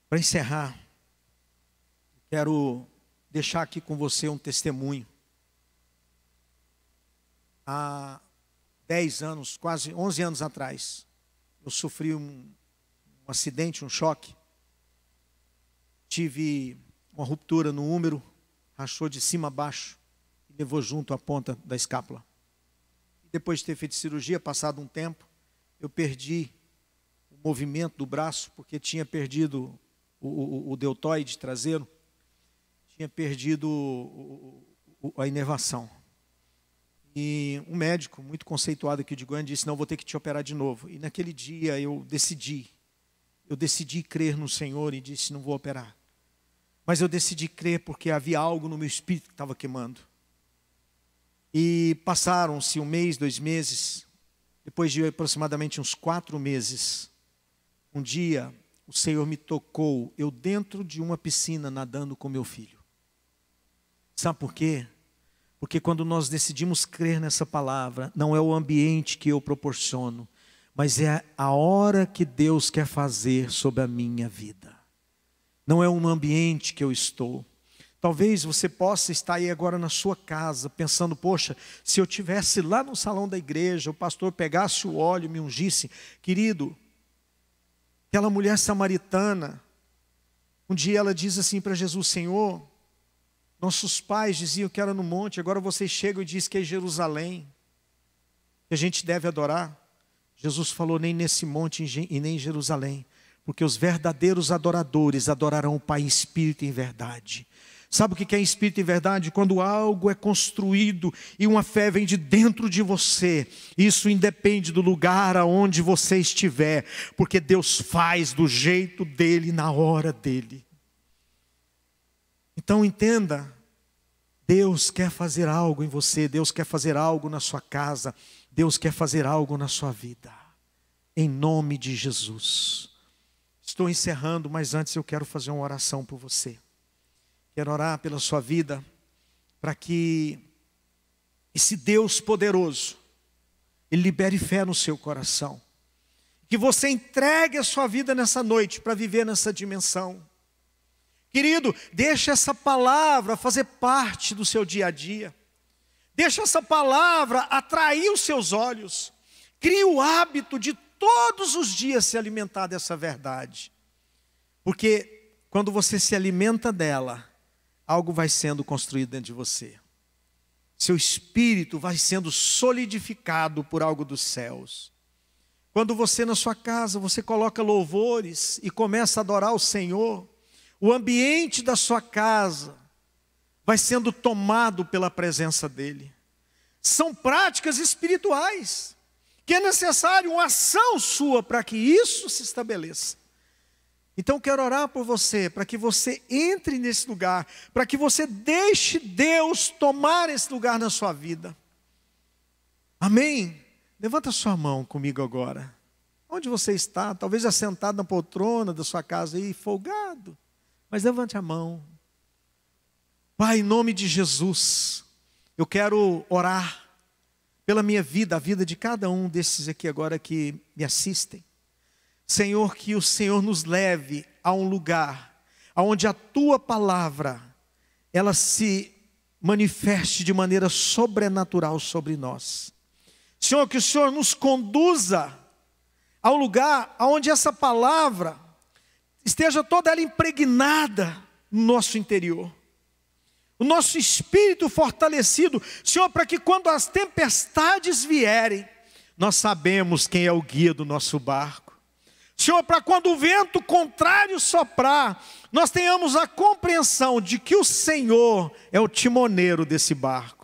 Para encerrar, quero deixar aqui com você um testemunho. Há 10 anos, quase 11 anos atrás, eu sofri um acidente, um choque. Tive uma ruptura no úmero, rachou de cima a baixo e levou junto a ponta da escápula. Depois de ter feito cirurgia, passado um tempo, eu perdi o movimento do braço, porque tinha perdido o deltoide traseiro, tinha perdido a inervação. E um médico muito conceituado aqui de Goiânia disse, não, vou ter que te operar de novo. E naquele dia eu decidi crer no Senhor e disse, não vou operar. Mas eu decidi crer porque havia algo no meu espírito que estava queimando. E passaram-se 1 mês, 2 meses, depois de aproximadamente uns 4 meses, um dia o Senhor me tocou, eu dentro de uma piscina nadando com meu filho. Sabe por quê? Porque quando nós decidimos crer nessa palavra, não é o ambiente que eu proporciono, mas é a hora que Deus quer fazer sobre a minha vida. Não é um ambiente que eu estou. Talvez você possa estar aí agora na sua casa, pensando, poxa, se eu estivesse lá no salão da igreja, o pastor pegasse o óleo e me ungisse. Querido, aquela mulher samaritana, um dia ela diz assim para Jesus, Senhor, nossos pais diziam que era no monte, agora vocês chegam e dizem que é Jerusalém, que a gente deve adorar. Jesus falou, nem nesse monte e nem em Jerusalém, porque os verdadeiros adoradores adorarão o Pai em espírito e em verdade. Sabe o que é em espírito e verdade? Quando algo é construído e uma fé vem de dentro de você, isso independe do lugar aonde você estiver, porque Deus faz do jeito dele, na hora dele. Então entenda, Deus quer fazer algo em você, Deus quer fazer algo na sua casa, Deus quer fazer algo na sua vida, em nome de Jesus. Estou encerrando, mas antes eu quero fazer uma oração por você. Quero orar pela sua vida, para que esse Deus poderoso, Ele libere fé no seu coração. que você entregue a sua vida nessa noite para viver nessa dimensão. Querido, deixa essa palavra fazer parte do seu dia a dia. Deixa essa palavra atrair os seus olhos. Crie o hábito de todos os dias se alimentar dessa verdade. Porque quando você se alimenta dela, algo vai sendo construído dentro de você. Seu espírito vai sendo solidificado por algo dos céus. Quando você na sua casa, você coloca louvores e começa a adorar o Senhor, o ambiente da sua casa vai sendo tomado pela presença dEle. São práticas espirituais, que é necessário uma ação sua para que isso se estabeleça. Então quero orar por você, para que você entre nesse lugar, para que você deixe Deus tomar esse lugar na sua vida. Amém? Levanta sua mão comigo agora. Onde você está? Talvez assentado na poltrona da sua casa aí, folgado. Mas levante a mão. Pai, em nome de Jesus, eu quero orar pela minha vida, a vida de cada um desses aqui agora que me assistem. Senhor, que o Senhor nos leve a um lugar onde a Tua palavra, ela se manifeste de maneira sobrenatural sobre nós. Senhor, que o Senhor nos conduza ao lugar onde essa palavra esteja toda ela impregnada no nosso interior. O nosso espírito fortalecido, Senhor, para que quando as tempestades vierem, nós sabemos quem é o guia do nosso barco. Senhor, para quando o vento contrário soprar, nós tenhamos a compreensão de que o Senhor é o timoneiro desse barco.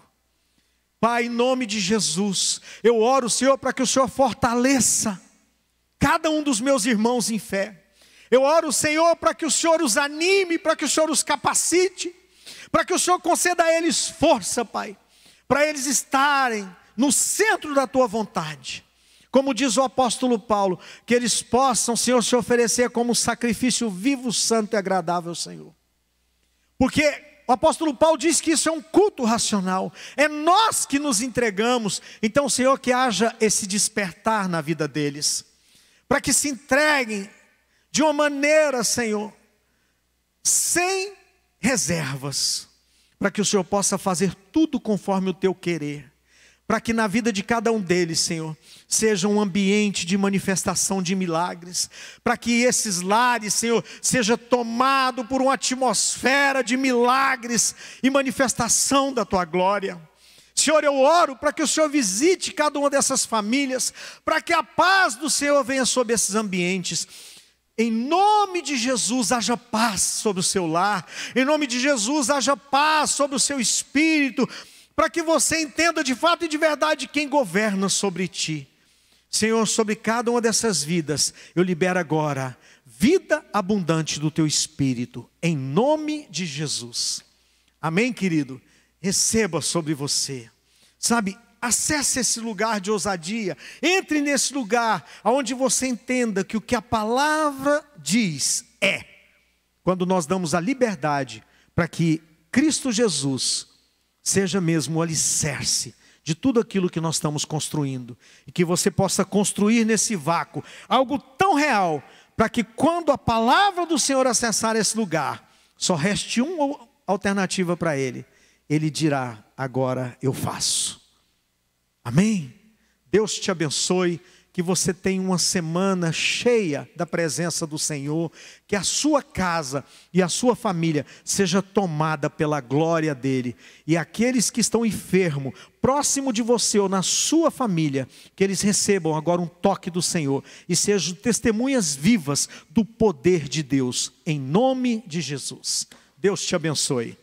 Pai, em nome de Jesus, eu oro, Senhor, para que o Senhor fortaleça cada um dos meus irmãos em fé. Eu oro, Senhor, para que o Senhor os anime, para que o Senhor os capacite, para que o Senhor conceda a eles força, Pai, para eles estarem no centro da Tua vontade. Como diz o apóstolo Paulo, que eles possam, Senhor, se oferecer como sacrifício vivo, santo e agradável ao Senhor. Porque o apóstolo Paulo diz que isso é um culto racional, é nós que nos entregamos. Então, Senhor, que haja esse despertar na vida deles, para que se entreguem de uma maneira, Senhor, sem reservas, para que o Senhor possa fazer tudo conforme o Teu querer, para que na vida de cada um deles, Senhor, seja um ambiente de manifestação de milagres, para que esses lares, Senhor, seja tomado por uma atmosfera de milagres e manifestação da Tua glória. Senhor, eu oro para que o Senhor visite cada uma dessas famílias, para que a paz do Senhor venha sobre esses ambientes. Em nome de Jesus, haja paz sobre o seu lar. Em nome de Jesus, haja paz sobre o seu espírito, para que você entenda de fato e de verdade quem governa sobre ti. Senhor, sobre cada uma dessas vidas, eu libero agora vida abundante do teu espírito, em nome de Jesus. Amém, querido? Receba sobre você. Sabe, acesse esse lugar de ousadia, entre nesse lugar onde você entenda que o que a palavra diz é, quando nós damos a liberdade para que Cristo Jesus seja mesmo o alicerce de tudo aquilo que nós estamos construindo, e que você possa construir nesse vácuo algo tão real, para que quando a palavra do Senhor acessar esse lugar, só reste uma alternativa para ele. Ele dirá: agora eu faço. Amém? Deus te abençoe, que você tenha uma semana cheia da presença do Senhor, que a sua casa e a sua família seja tomada pela glória dEle, e aqueles que estão enfermos, próximo de você ou na sua família, que eles recebam agora um toque do Senhor, e sejam testemunhas vivas do poder de Deus, em nome de Jesus. Deus te abençoe.